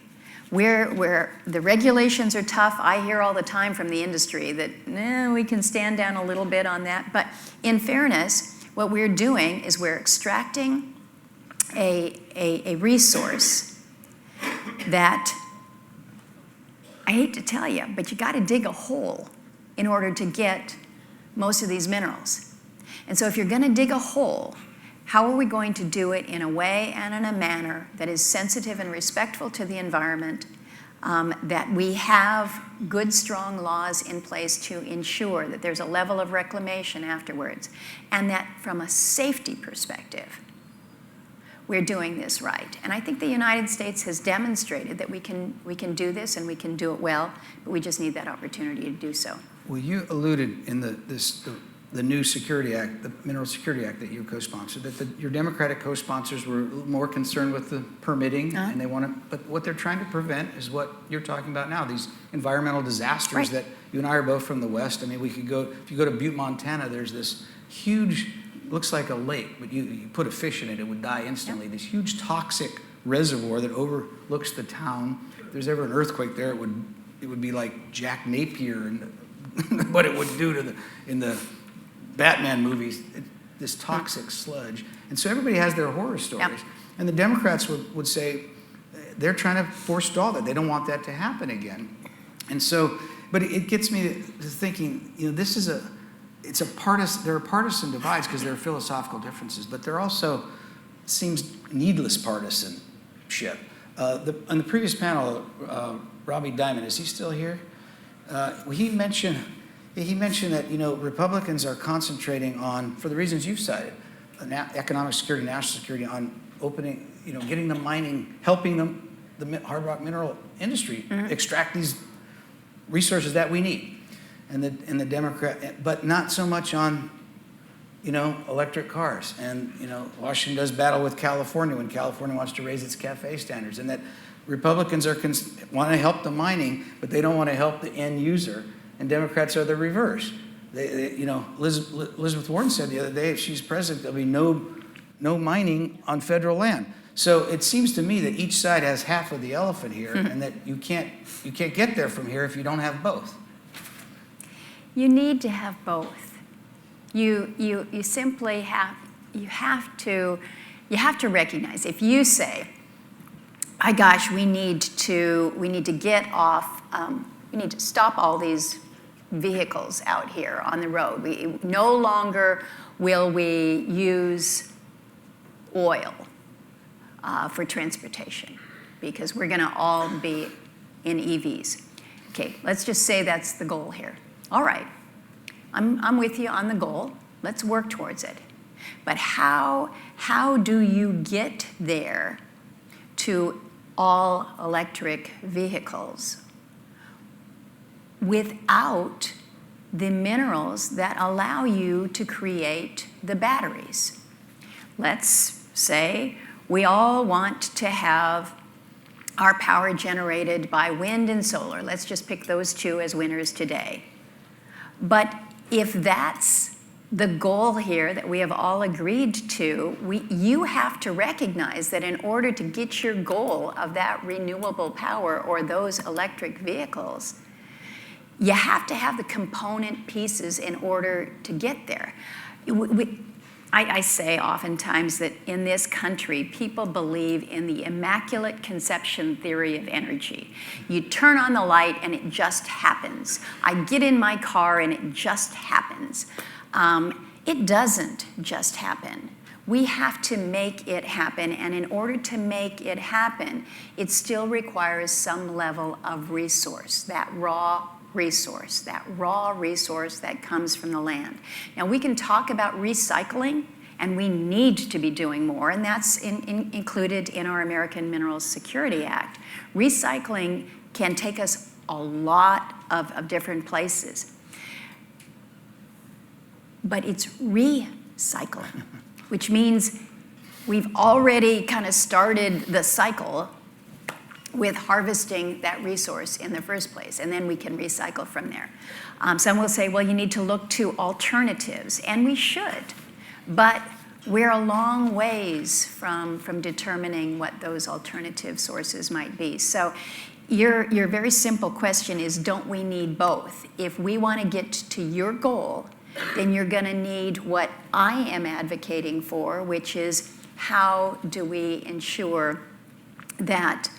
where the regulations are tough, I hear all the time from the industry that we can stand down a little bit on that. But in fairness, what we're doing is we're extracting a resource that, I hate to tell you, but you got to dig a hole in order to get most of these minerals. And so if you're going to dig a hole, how are we going to do it in a way and in a manner that is sensitive and respectful to the environment, that we have good, strong laws in place to ensure that there's a level of reclamation afterwards, and that from a safety perspective, we're doing this right. And I think the United States has demonstrated that we can do this and we can do it well, but we just need that opportunity to do so. Well, you alluded in the new Security Act, the Mineral Security Act that you co-sponsored, that your Democratic co-sponsors were more concerned with the permitting, and they want to, but what they're trying to prevent is what you're talking about now, these environmental disasters that you and I are both from the West. I mean, we could go, if you go to Butte, Montana, there's this huge, looks like a lake, but you put a fish in it, it would die instantly. This huge toxic reservoir that overlooks the town. If there's ever an earthquake there, it would be like Jack Napier and what it would do in the Batman movies, this toxic sludge. And so everybody has their horror stories. Yep. And the Democrats would say they're trying to forestall that. They don't want that to happen again. And so, but it gets me to thinking, you know, there are partisan divides because there are philosophical differences, but there also seems needless partisanship. On the previous panel, Robbie Diamond, is he still here? He mentioned that, you know, Republicans are concentrating on, for the reasons you've cited, economic security, national security, on opening, you know, getting the mining, helping them, the hard rock mineral industry extract these resources that we need. And the Democrat, but not so much on, you know, electric cars. And, you know, Washington does battle with California when California wants to raise its CAFE standards. And that Republicans want to help the mining, but they don't want to help the end user. And Democrats are the reverse. You know, Elizabeth Warren said the other day, if she's president, there'll be no mining on federal land. So it seems to me that each side has half of the elephant here, and that you can't get there from here if you don't have both. You need to have both. You simply have to recognize, if you say, my gosh, we need to get off, we need to stop all these vehicles out here on the road. We no longer will we use oil for transportation because we're going to all be in EVs. Okay, let's just say that's the goal here. All right, I'm with you on the goal. Let's work towards it. But how do you get there to all electric vehicles without the minerals that allow you to create the batteries? Let's say we all want to have our power generated by wind and solar. Let's just pick those two as winners today. But if that's the goal here that we have all agreed to, you have to recognize that in order to get your goal of that renewable power or those electric vehicles, you have to have the component pieces in order to get there. I say oftentimes that in this country, people believe in the immaculate conception theory of energy. You turn on the light and it just happens. I get in my car and it just happens. It doesn't just happen. We have to make it happen, and in order to make it happen, it still requires some level of resource, that raw resource that comes from the land. Now, we can talk about recycling and we need to be doing more, and that's included in our American Minerals Security Act. Recycling can take us a lot of different places, but it's recycling, which means we've already kind of started the cycle with harvesting that resource in the first place, and then we can recycle from there. Some will say, well, you need to look to alternatives, and we should, but we're a long ways from determining what those alternative sources might be. So your very simple question is, don't we need both? If we want to get to your goal, then you're going to need what I am advocating for, which is how do we ensure that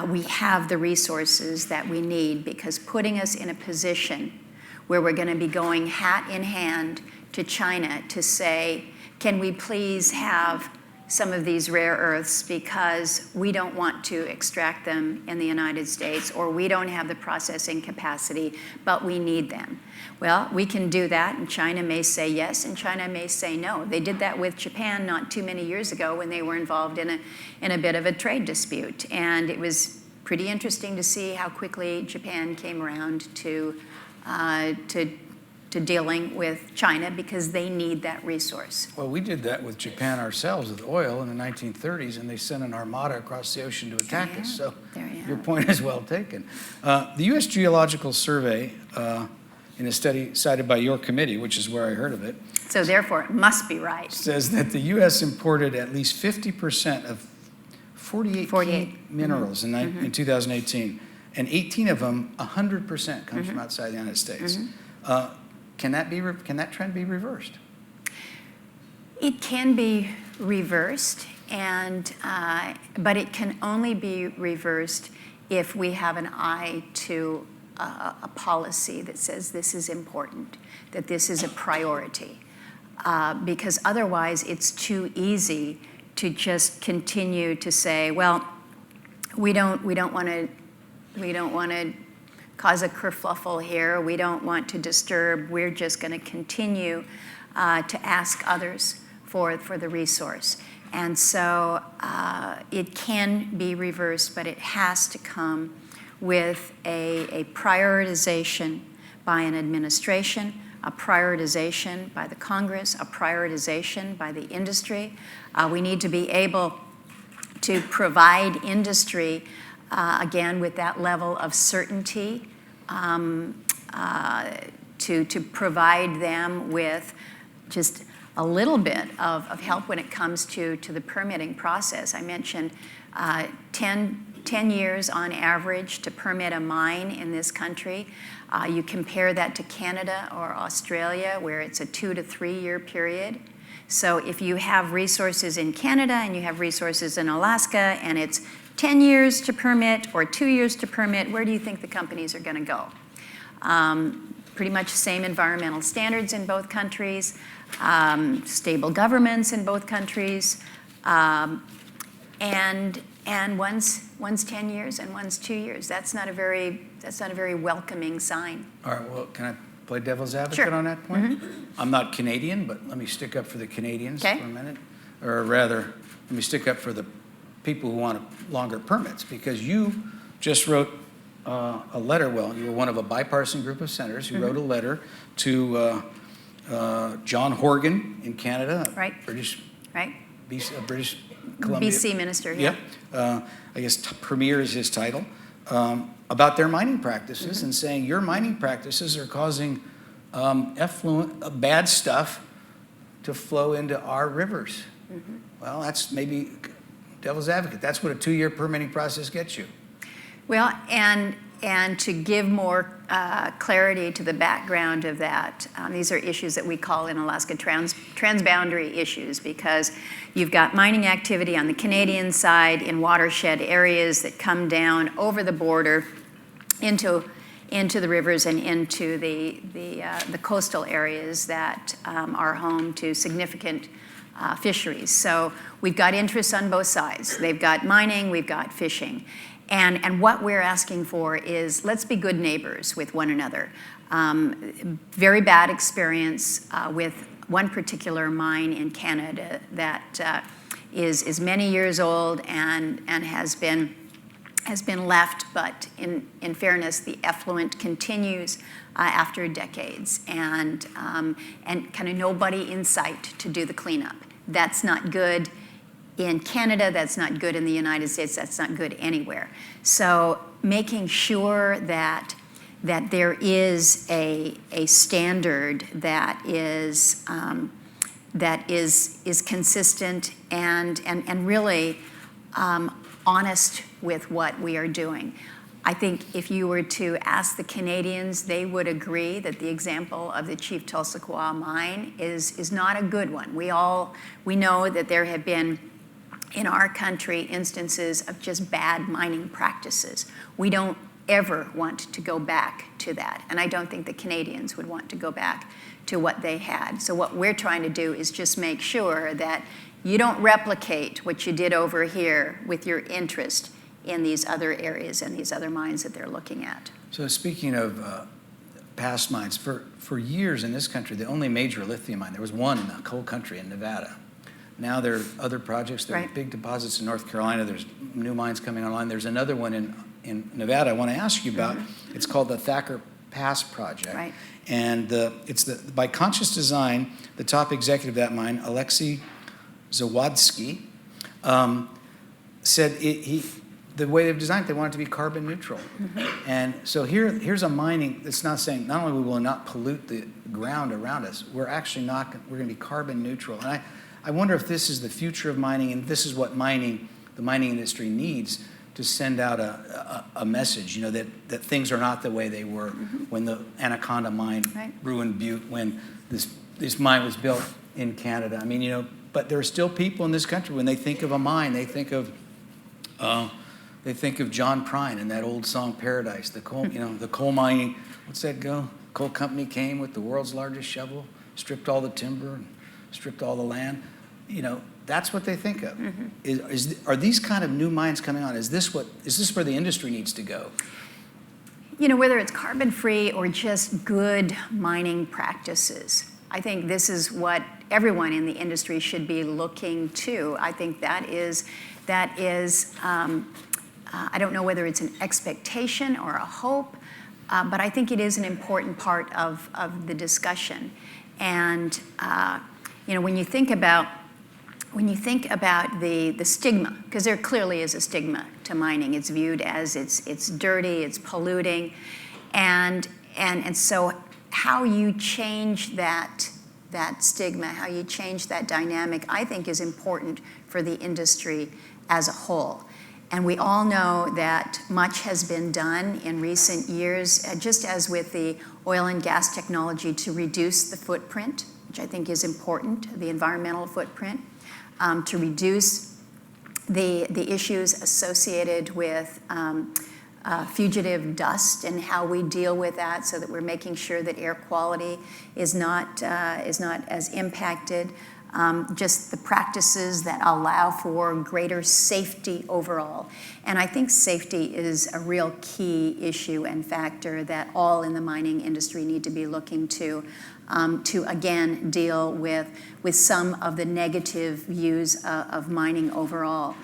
we have the resources that we need, because putting us in a position where we're going to be going hat in hand to China to say, can we please have some of these rare earths because we don't want to extract them in the United States, or we don't have the processing capacity, but we need them. Well, we can do that, and China may say yes, and China may say no. They did that with Japan not too many years ago when they were involved in a bit of a trade dispute, and it was pretty interesting to see how quickly Japan came around to dealing with China, because they need that resource. Well, we did that with Japan ourselves with oil in the 1930s, and they sent an armada across the ocean to attack us. So your point is well taken. The U.S. Geological Survey, in a study cited by your committee, which is where I heard of it, so therefore it must be right, says that the U.S. imported at least 50% of 48 key minerals in 2018, and 18 of them, 100% comes from outside the United States. Can that trend be reversed? It can be reversed, but it can only be reversed if we have an eye to a policy that says this is important, that this is a priority, because otherwise it's too easy to just continue to say, well, we don't want to cause a kerfluffle here. We don't want to disturb. We're just going to continue to ask others for the resource. And so it can be reversed, but it has to come with a prioritization by an administration, a prioritization by the Congress, a prioritization by the industry. We need to be able to provide industry, again, with that level of certainty, to provide them with just a little bit of help when it comes to the permitting process. I mentioned 10 years on average to permit a mine in this country. You compare that to Canada or Australia, where it's a 2 to 3 year period. So if you have resources in Canada and you have resources in Alaska, and it's 10 years to permit or 2 years to permit, where do you think the companies are going to go? Pretty much same environmental standards in both countries, stable governments in both countries, and one's 10 years and one's 2 years. That's not a very welcoming sign. All right. Well, can I play devil's advocate on that point? I'm not Canadian, but let me stick up for the Canadians for a minute, or rather, let me stick up for the people who want longer permits, because you just wrote a letter. Well, you were one of a bipartisan group of senators who wrote a letter to John Horgan in Canada, British Columbia. BC minister, I guess Premier is his title, about their mining practices and saying your mining practices are causing effluent, bad stuff to flow into our rivers. Well, that's maybe devil's advocate. That's what a 2 year permitting process gets you. Well, and to give more clarity to the background of that, these are issues that we call in Alaska transboundary issues, because you've got mining activity on the Canadian side in watershed areas that come down over the border into the rivers and into the coastal areas that are home to significant fisheries. So we've got interests on both sides. They've got mining, we've got fishing. And what we're asking for is, let's be good neighbors with one another. Very bad experience with one particular mine in Canada that is many years old and has been left, but in fairness, the effluent continues after decades, and kind of nobody in sight to do the cleanup. That's not good in Canada, that's not good in the United States, that's not good anywhere. So making sure that there is a standard that is consistent and really honest with what we are doing. I think if you were to ask the Canadians, they would agree that the example of the Chief Tulsiquwa mine is not a good one. We know that there have been in our country instances of just bad mining practices. We don't ever want to go back to that, and I don't think the Canadians would want to go back to what they had. So what we're trying to do is just make sure that you don't replicate what you did over here with your interest in these other areas and these other mines that they're looking at. So speaking of past mines, for years in this country, the only major lithium mine, there was one in the whole country in Nevada. Now there are other projects, there are big deposits in North Carolina, there's new mines coming online. There's another one in Nevada I want to ask you about. It's called the Thacker Pass Project. Right. And by conscious design, the top executive of that mine, Alexei Zawodzki, said the way they've designed it, they want it to be carbon neutral. And so here's a mining that's not saying, not only will we not pollute the ground around us, we're actually we're going to be carbon neutral. And I wonder if this is the future of mining, and this is what the mining industry needs to send out a message, that things are not the way they were when the Anaconda mine ruined Butte, when this mine was built in Canada. I mean, but there are still people in this country, when they think of a mine, they think of John Prine and that old song Paradise, the coal mining, what's that go? Coal company came with the world's largest shovel, stripped all the timber, and stripped all the land. That's what they think of. Are these kind of new mines coming on? Is this where the industry needs to go? Whether it's carbon-free or just good mining practices, I think this is what everyone in the industry should be looking to. I think that is I don't know whether it's an expectation or a hope, but I think it is an important part of the discussion. And when you think about the stigma, because there clearly is a stigma to mining. It's viewed as it's dirty, it's polluting, and so how you change that stigma, how you change that dynamic, I think is important for the industry as a whole. And we all know that much has been done in recent years, just as with the oil and gas technology, to reduce the footprint, which I think is important, the environmental footprint, to reduce the issues associated with fugitive dust and how we deal with that, so that we're making sure that air quality is not as impacted. Just the practices that allow for greater safety overall. And I think safety is a real key issue and factor that all in the mining industry need to be looking to again deal with some of the negative views of mining overall.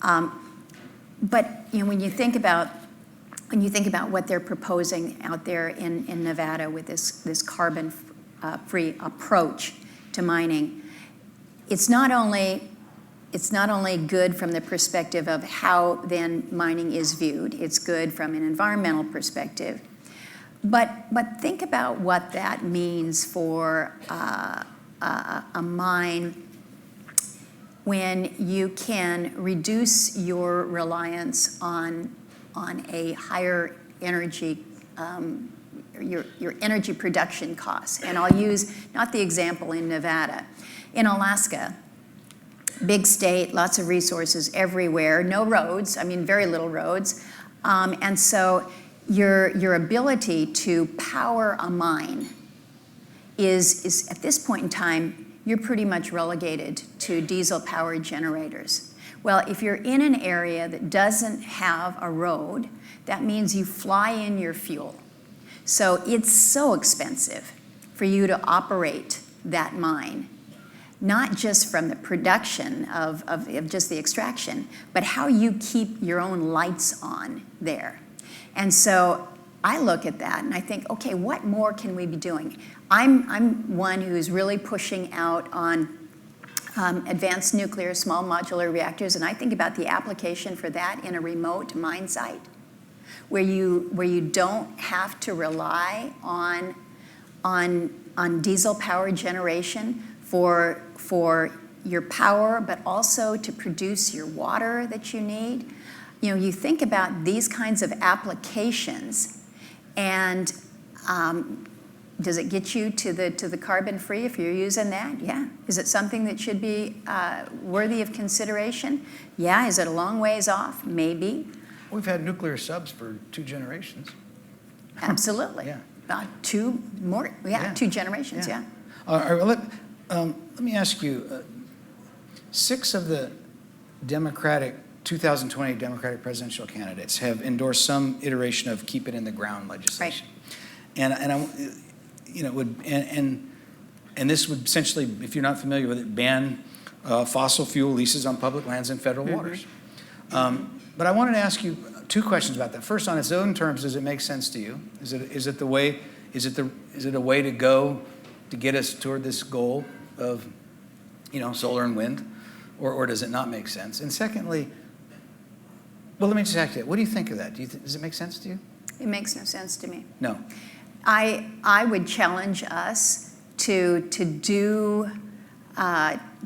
But when you think about what they're proposing out there in Nevada with this carbon-free approach to mining, it's not only good from the perspective of how then mining is viewed. It's good from an environmental perspective, but think about what that means for a mine when you can reduce your reliance on a higher energy. Your energy production costs. And I'll use not the example in Nevada. In Alaska, big state, lots of resources everywhere, no roads, very little roads. And so your ability to power a mine is at this point in time, you're pretty much relegated to diesel-powered generators. Well, if you're in an area that doesn't have a road, that means you fly in your fuel. So it's so expensive for you to operate that mine, not just from the production of just the extraction, but how you keep your own lights on there. And so I look at that and I think, okay, what more can we be doing? I'm one who's really pushing out on advanced nuclear small modular reactors, and I think about the application for that in a remote mine site, where you don't have to rely on diesel power generation for your power, but also to produce your water that you need. You know, you think about these kinds of applications, and does it get you to the carbon free if you're using that? Yeah. Is it something that should be worthy of consideration? Yeah. Is it a long ways off? Maybe. We've had nuclear subs for 2 generations. Absolutely. Yeah. 2 more. Yeah. 2 generations. Yeah. All right, let me ask you. 6 of the 2020 Democratic presidential candidates have endorsed some iteration of keep it in the ground legislation. Right. And this would essentially, if you're not familiar with it, ban fossil fuel leases on public lands and federal waters. But I wanted to ask you 2 questions about that. First, on its own terms, does it make sense to you? Is it a way to go to get us toward this goal of, solar and wind, or does it not make sense? And secondly, well, let me just ask you, what do you think of that? Does it make sense to you? It makes no sense to me. No. I would challenge us to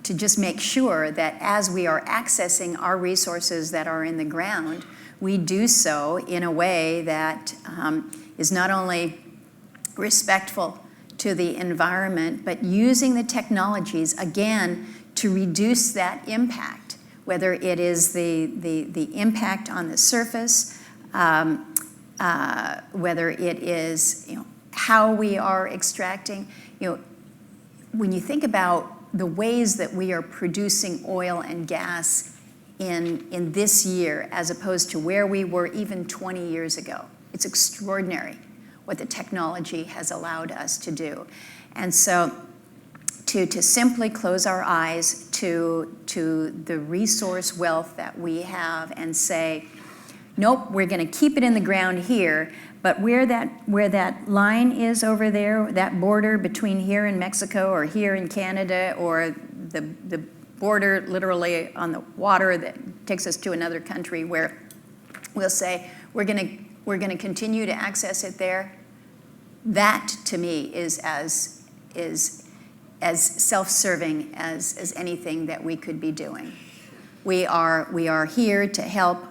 just make sure that as we are accessing our resources that are in the ground, we do so in a way that is not only respectful to the environment, but using the technologies, again, to reduce that impact, whether it is the impact on the surface, whether it is how we are extracting. When you think about the ways that we are producing oil and gas in this year as opposed to where we were even 20 years ago, it's extraordinary what the technology has allowed us to do. And so to simply close our eyes to the resource wealth that we have and say, nope, we're going to keep it in the ground here, but where that line is over there, that border between here and Mexico or here in Canada, or the border literally on the water that takes us to another country, where we'll say we're going to continue to access it there, that to me is as self-serving as anything that we could be doing. We are here to help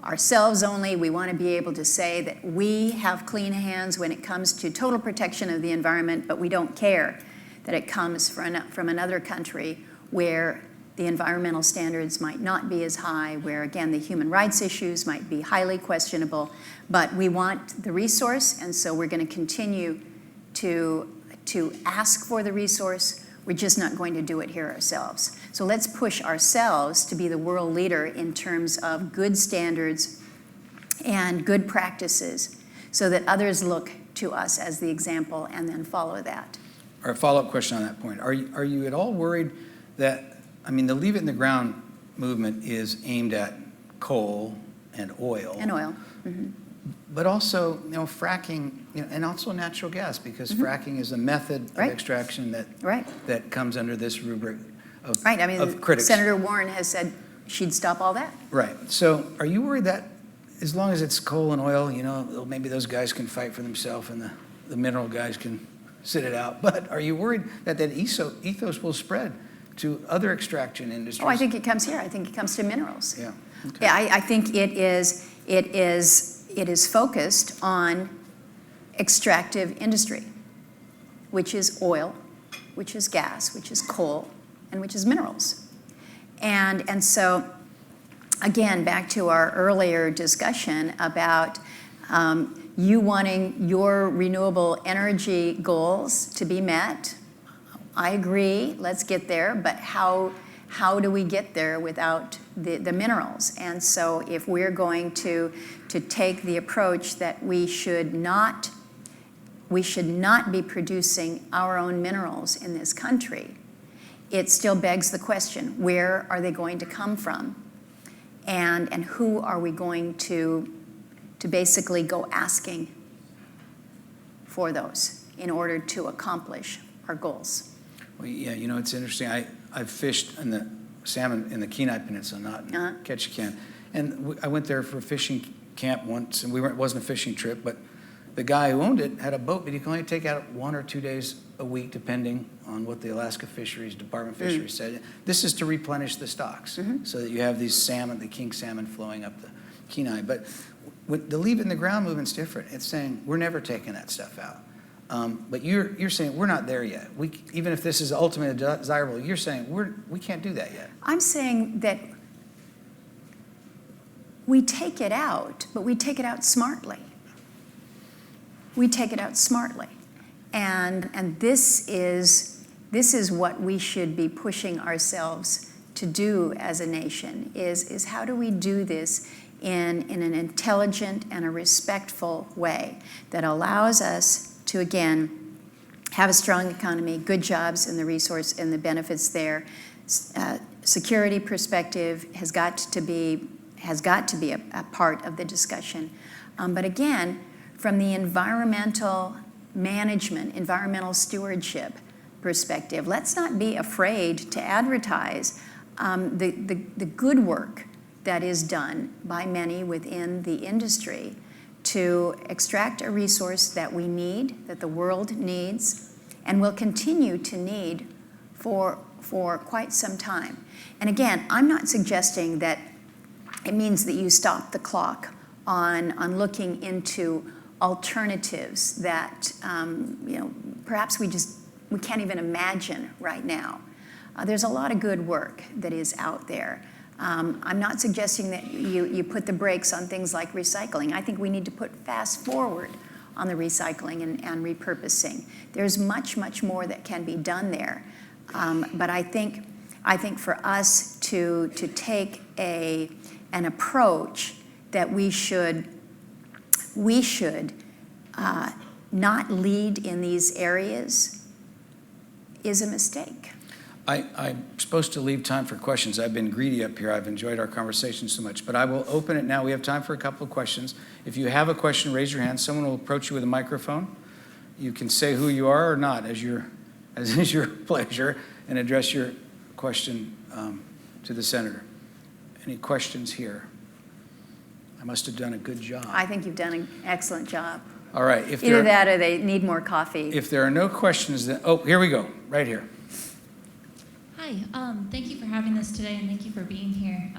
ourselves only. We want to be able to say that we have clean hands when it comes to total protection of the environment, but we don't care that it comes from another country where the environmental standards might not be as high, where, again, the human rights issues might be highly questionable. But we want the resource, and so we're going to continue to ask for the resource. We're just not going to do it here ourselves. So let's push ourselves to be the world leader in terms of good standards and good practices, so that others look to us as the example and then follow that. Or a follow-up question on that point. Are you at all worried that, the Leave It in the Ground movement is aimed at coal and oil. And oil. Mm-hmm. But also, fracking, and also natural gas, because fracking is a method of extraction that comes under this rubric of critics. Senator Warren has said she'd stop all that. Right. So are you worried that as long as it's coal and oil, maybe those guys can fight for themselves and the mineral guys can sit it out? But are you worried that ethos will spread to other extraction industries? Oh, I think it comes here. I think it comes to minerals. Yeah. Okay. Yeah, I think it is focused on extractive industry, which is oil, which is gas, which is coal, and which is minerals. And so, again, back to our earlier discussion about you wanting your renewable energy goals to be met. I agree, let's get there, but how do we get there without the minerals? And so if we're going to take the approach that we should not we should not be producing our own minerals in this country, it still begs the question, where are they going to come from? And who are we going to basically go asking for those in order to accomplish our goals? Well, yeah, you know, it's interesting. I've fished in the salmon in the Kenai Peninsula, not in Ketchikan. And I went there for a fishing camp once, and it wasn't a fishing trip, but the guy who owned it had a boat, but he could only take out 1 or 2 days a week, depending on what the Alaska Fisheries Department of Fisheries said. This is to replenish the stocks, so that you have these salmon, the king salmon, flowing up the Kenai. But the leave it in the ground movement's different. It's saying we're never taking that stuff out. But you're saying we're not there yet. Even if this is ultimately desirable, you're saying we can't do that yet. I'm saying that we take it out, but we take it out smartly. We take it out smartly. And this is what we should be pushing ourselves to do as a nation, is how do we do this in an intelligent and a respectful way that allows us to, again, have a strong economy, good jobs, and the resource and the benefits there. Security perspective has got to be a part of the discussion. But again, from the environmental management, environmental stewardship perspective, let's not be afraid to advertise the good work that is done by many within the industry to extract a resource that we need, that the world needs, and will continue to need for quite some time. And again, I'm not suggesting that it means that you stop the clock on looking into alternatives that perhaps we can't even imagine right now. There's a lot of good work that is out there. I'm not suggesting that you put the brakes on things like recycling. I think we need to put fast forward on the recycling and repurposing. There's much, much more that can be done there. But I think for us to take an approach that we should not lead in these areas is a mistake. I'm supposed to leave time for questions. I've been greedy up here. I've enjoyed our conversation so much, but I will open it now. We have time for a couple of questions. If you have a question, raise your hand. Someone will approach you with a microphone. You can say who you are or not as is your pleasure, and address your question to the senator. Any questions here? I must have done a good job. I think you've done an excellent job. All right. Either that or they need more coffee. If there are no questions, then, here we go, right here. Hi, thank you for having this today and thank you for being here.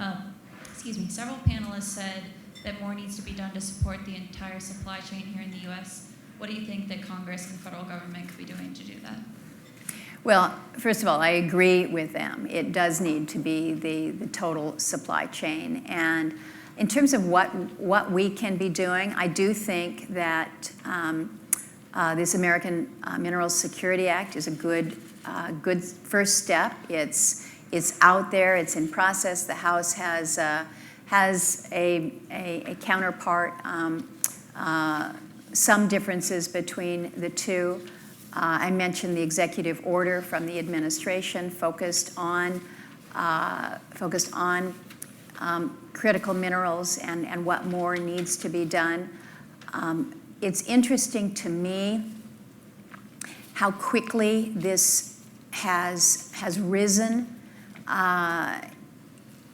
Several panelists said that more needs to be done to support the entire supply chain here in the U.S. What do you think that Congress and federal government could be doing to do that? Well, first of all, I agree with them. It does need to be the total supply chain. And in terms of what we can be doing, I do think that this American Minerals Security Act is a good first step. It's out there. It's in process. The House has a counterpart. Some differences between the two. I mentioned the executive order from the administration focused on critical minerals and what more needs to be done. It's interesting to me how quickly this has risen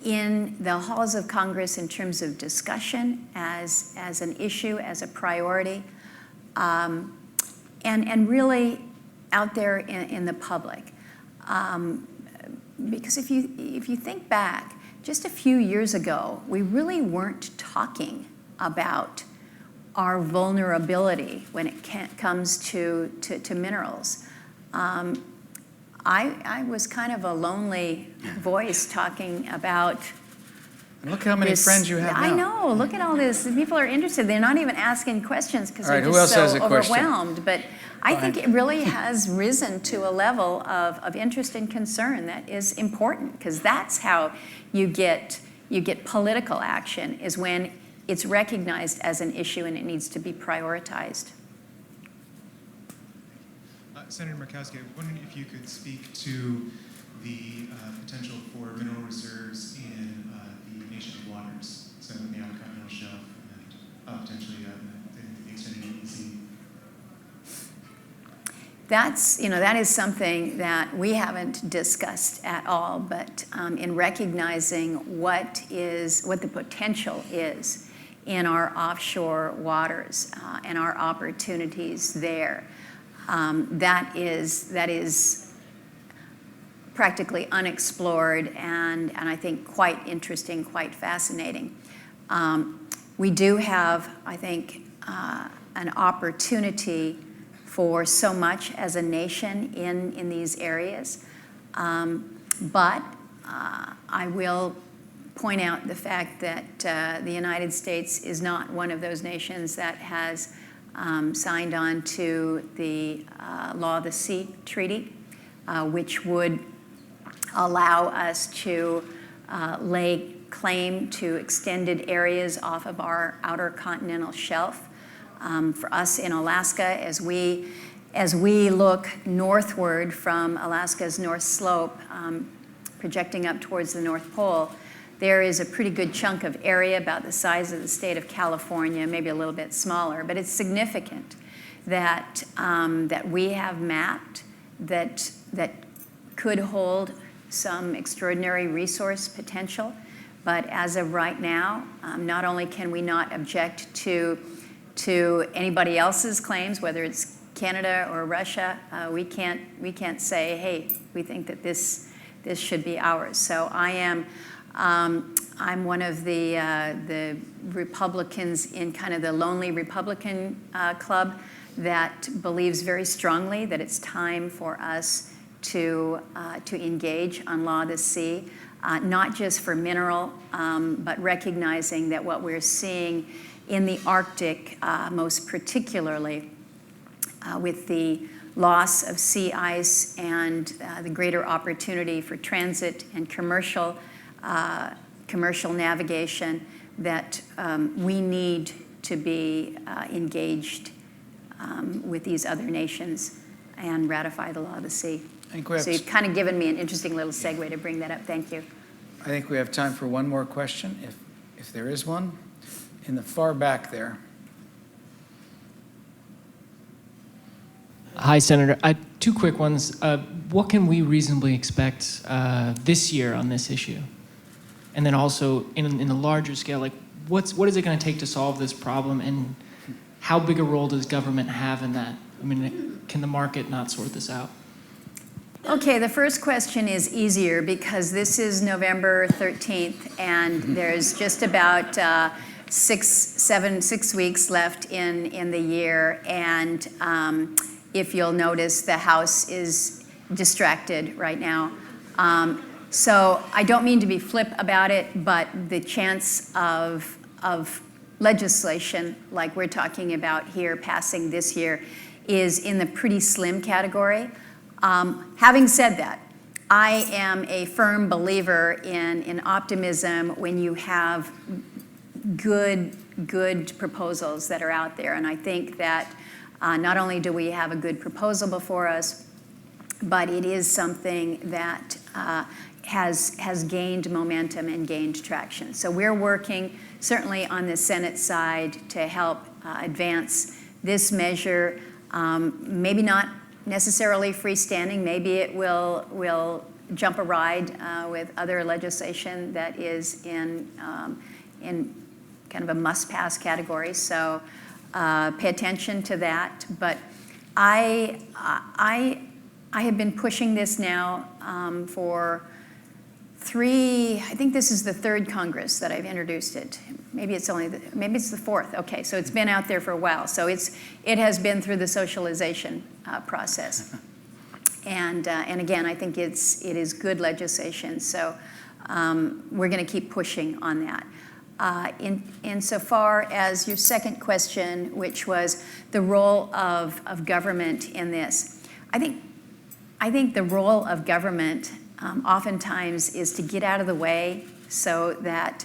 in the halls of Congress in terms of discussion as an issue, as a priority, and really out there in the public. Because if you think back, just a few years ago, we really weren't talking about our vulnerability when it comes to minerals. I was kind of a lonely voice talking about. Look how many friends you have now. I know. Look at all this. People are interested. They're not even asking questions because they're just so overwhelmed. But I think it really has risen to a level of interest and concern that is important, because that's how you get political action, is when it's recognized as an issue and it needs to be prioritized. Senator Murkowski, I'm wondering if you could speak to the potential for mineral reserves in the nation's waters, so in the Outer Continental Shelf and potentially the extended EEZ. That is something that we haven't discussed at all, but in recognizing what the potential is in our offshore waters and our opportunities there, that is practically unexplored and I think quite interesting, quite fascinating. We do have, I think, an opportunity for so much as a nation in these areas. But I will point out the fact that the United States is not one of those nations that has signed on to the Law of the Sea Treaty, which would allow us to lay claim to extended areas off of our outer continental shelf. For us in Alaska, as we look northward from Alaska's North Slope, projecting up towards the North Pole, there is a pretty good chunk of area about the size of the state of California, maybe a little bit smaller, but it's significant that we have mapped that could hold some extraordinary resource potential. But as of right now, not only can we not object to anybody else's claims, whether it's Canada or Russia, we can't say, hey, we think that this should be ours. So I'm one of the Republicans in kind of the lonely Republican club that believes very strongly that it's time for us to engage on Law of the Sea, not just for mineral, but recognizing that what we're seeing in the Arctic, most particularly with the loss of sea ice and the greater opportunity for transit and commercial navigation, that we need to be engaged with these other nations and ratify the Law of the Sea. So you've kind of given me an interesting little segue to bring that up. Thank you. I think we have time for one more question, if there is one. In the far back there. Hi, Senator. Two quick ones. What can we reasonably expect this year on this issue? And then also, in the larger scale, like what is it going to take to solve this problem, and how big a role does government have in that? I mean, can the market not sort this out? Okay, the first question is easier because this is November 13th, and there's just about 6 weeks left in the year, and if you'll notice, the House is distracted right now. So I don't mean to be flip about it, but the chance of legislation like we're talking about here passing this year is in the pretty slim category. Having said that, I am a firm believer in optimism when you have good proposals that are out there. And I think that not only do we have a good proposal before us, but it is something that has gained momentum and gained traction. So we're working certainly on the Senate side to help advance this measure. Maybe not necessarily freestanding. Maybe it will jump a ride with other legislation that is in kind of a must-pass category. So pay attention to that. But I have been pushing this now for I think this is the third Congress that I've introduced it. Maybe it's the fourth. Okay, so it's been out there for a while. So it has been through the socialization process. And again, I think it is good legislation. So we're going to keep pushing on that. Insofar as your second question, which was the role of government in this, I think the role of government oftentimes is to get out of the way so that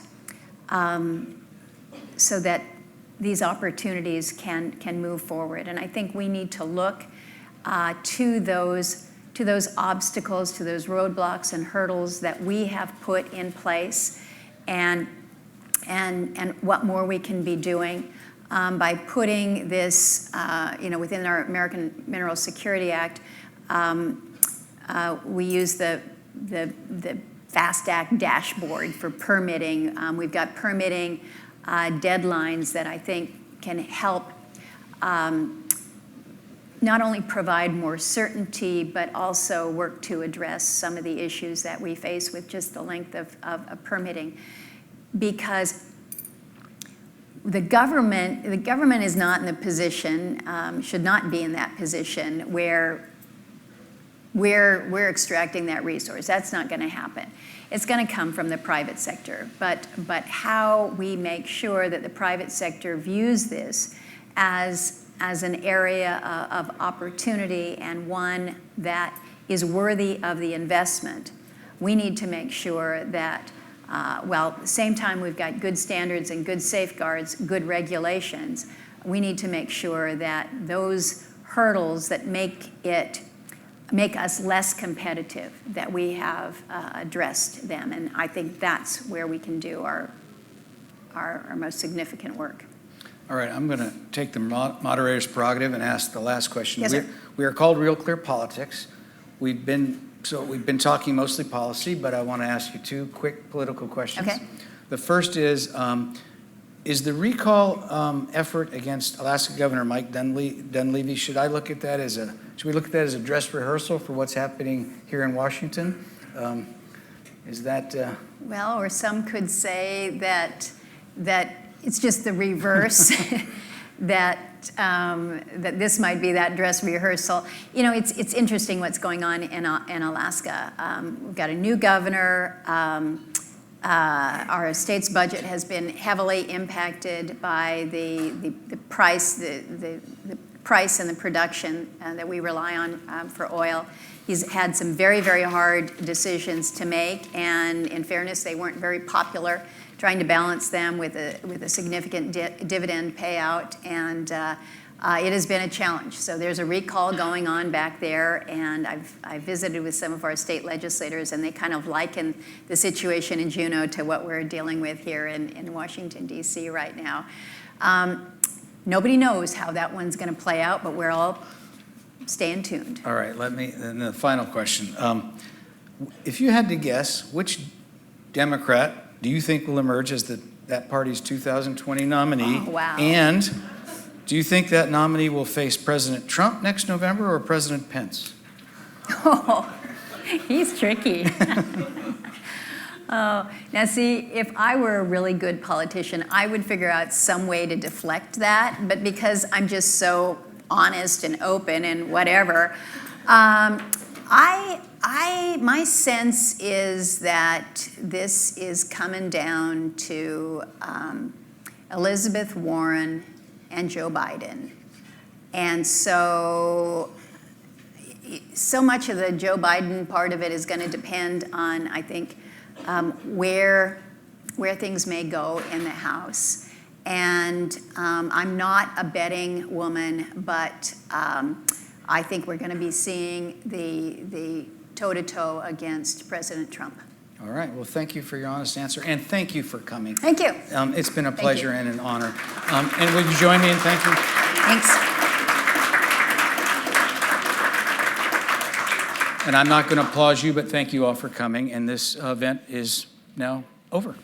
these opportunities can move forward. And I think we need to look to those obstacles, to those roadblocks and hurdles that we have put in place, and what more we can be doing by putting this, within our American Mineral Security Act. We use the FAST Act dashboard for permitting. We've got permitting deadlines that I think can help not only provide more certainty, but also work to address some of the issues that we face with just the length of permitting. Because the government is not in the position, should not be in that position where we're extracting that resource. That's not going to happen. It's going to come from the private sector. But how we make sure that the private sector views this as an area of opportunity and one that is worthy of the investment, we need to make sure that, at the same time we've got good standards and good safeguards, good regulations, we need to make sure that those hurdles that make us less competitive, that we have addressed them. And I think that's where we can do our most significant work. All right, I'm going to take the moderator's prerogative and ask the last question. Yes, sir. We are called Real Clear Politics. We've been talking mostly policy, but I want to ask you two quick political questions. Okay. The first is the recall effort against Alaska Governor Mike Dunleavy, should we look at that as a dress rehearsal for what's happening here in Washington? Is that? Well, or some could say that it's just the reverse, that this might be that dress rehearsal. You know, it's interesting what's going on in Alaska. We've got a new governor. Our state's budget has been heavily impacted by the price, the price and the production that we rely on for oil. He's had some very, very hard decisions to make, and in fairness, they weren't very popular, trying to balance them with a significant dividend payout, and it has been a challenge. So there's a recall going on back there, and I've visited with some of our state legislators, and they kind of liken the situation in Juneau to what we're dealing with here in Washington, D.C. right now. Nobody knows how that one's going to play out, but we're all staying tuned. All right, and the final question. If you had to guess, which Democrat do you think will emerge as that party's 2020 nominee? Oh, wow. And do you think that nominee will face President Trump next November or President Pence? Oh, he's tricky. Oh, now see, if I were a really good politician, I would figure out some way to deflect that. But because I'm just so honest and open and whatever, my sense is that this is coming down to Elizabeth Warren and Joe Biden. And so much of the Joe Biden part of it is going to depend on, I think, where things may go in the House. And I'm not a betting woman, but I think we're going to be seeing the toe-to-toe against President Trump. All right. Well, thank you for your honest answer, and thank you for coming. Thank you. It's been a pleasure and an honor. And will you join me in thanking? Thanks. And I'm not going to applaud you, but thank you all for coming. And this event is now over.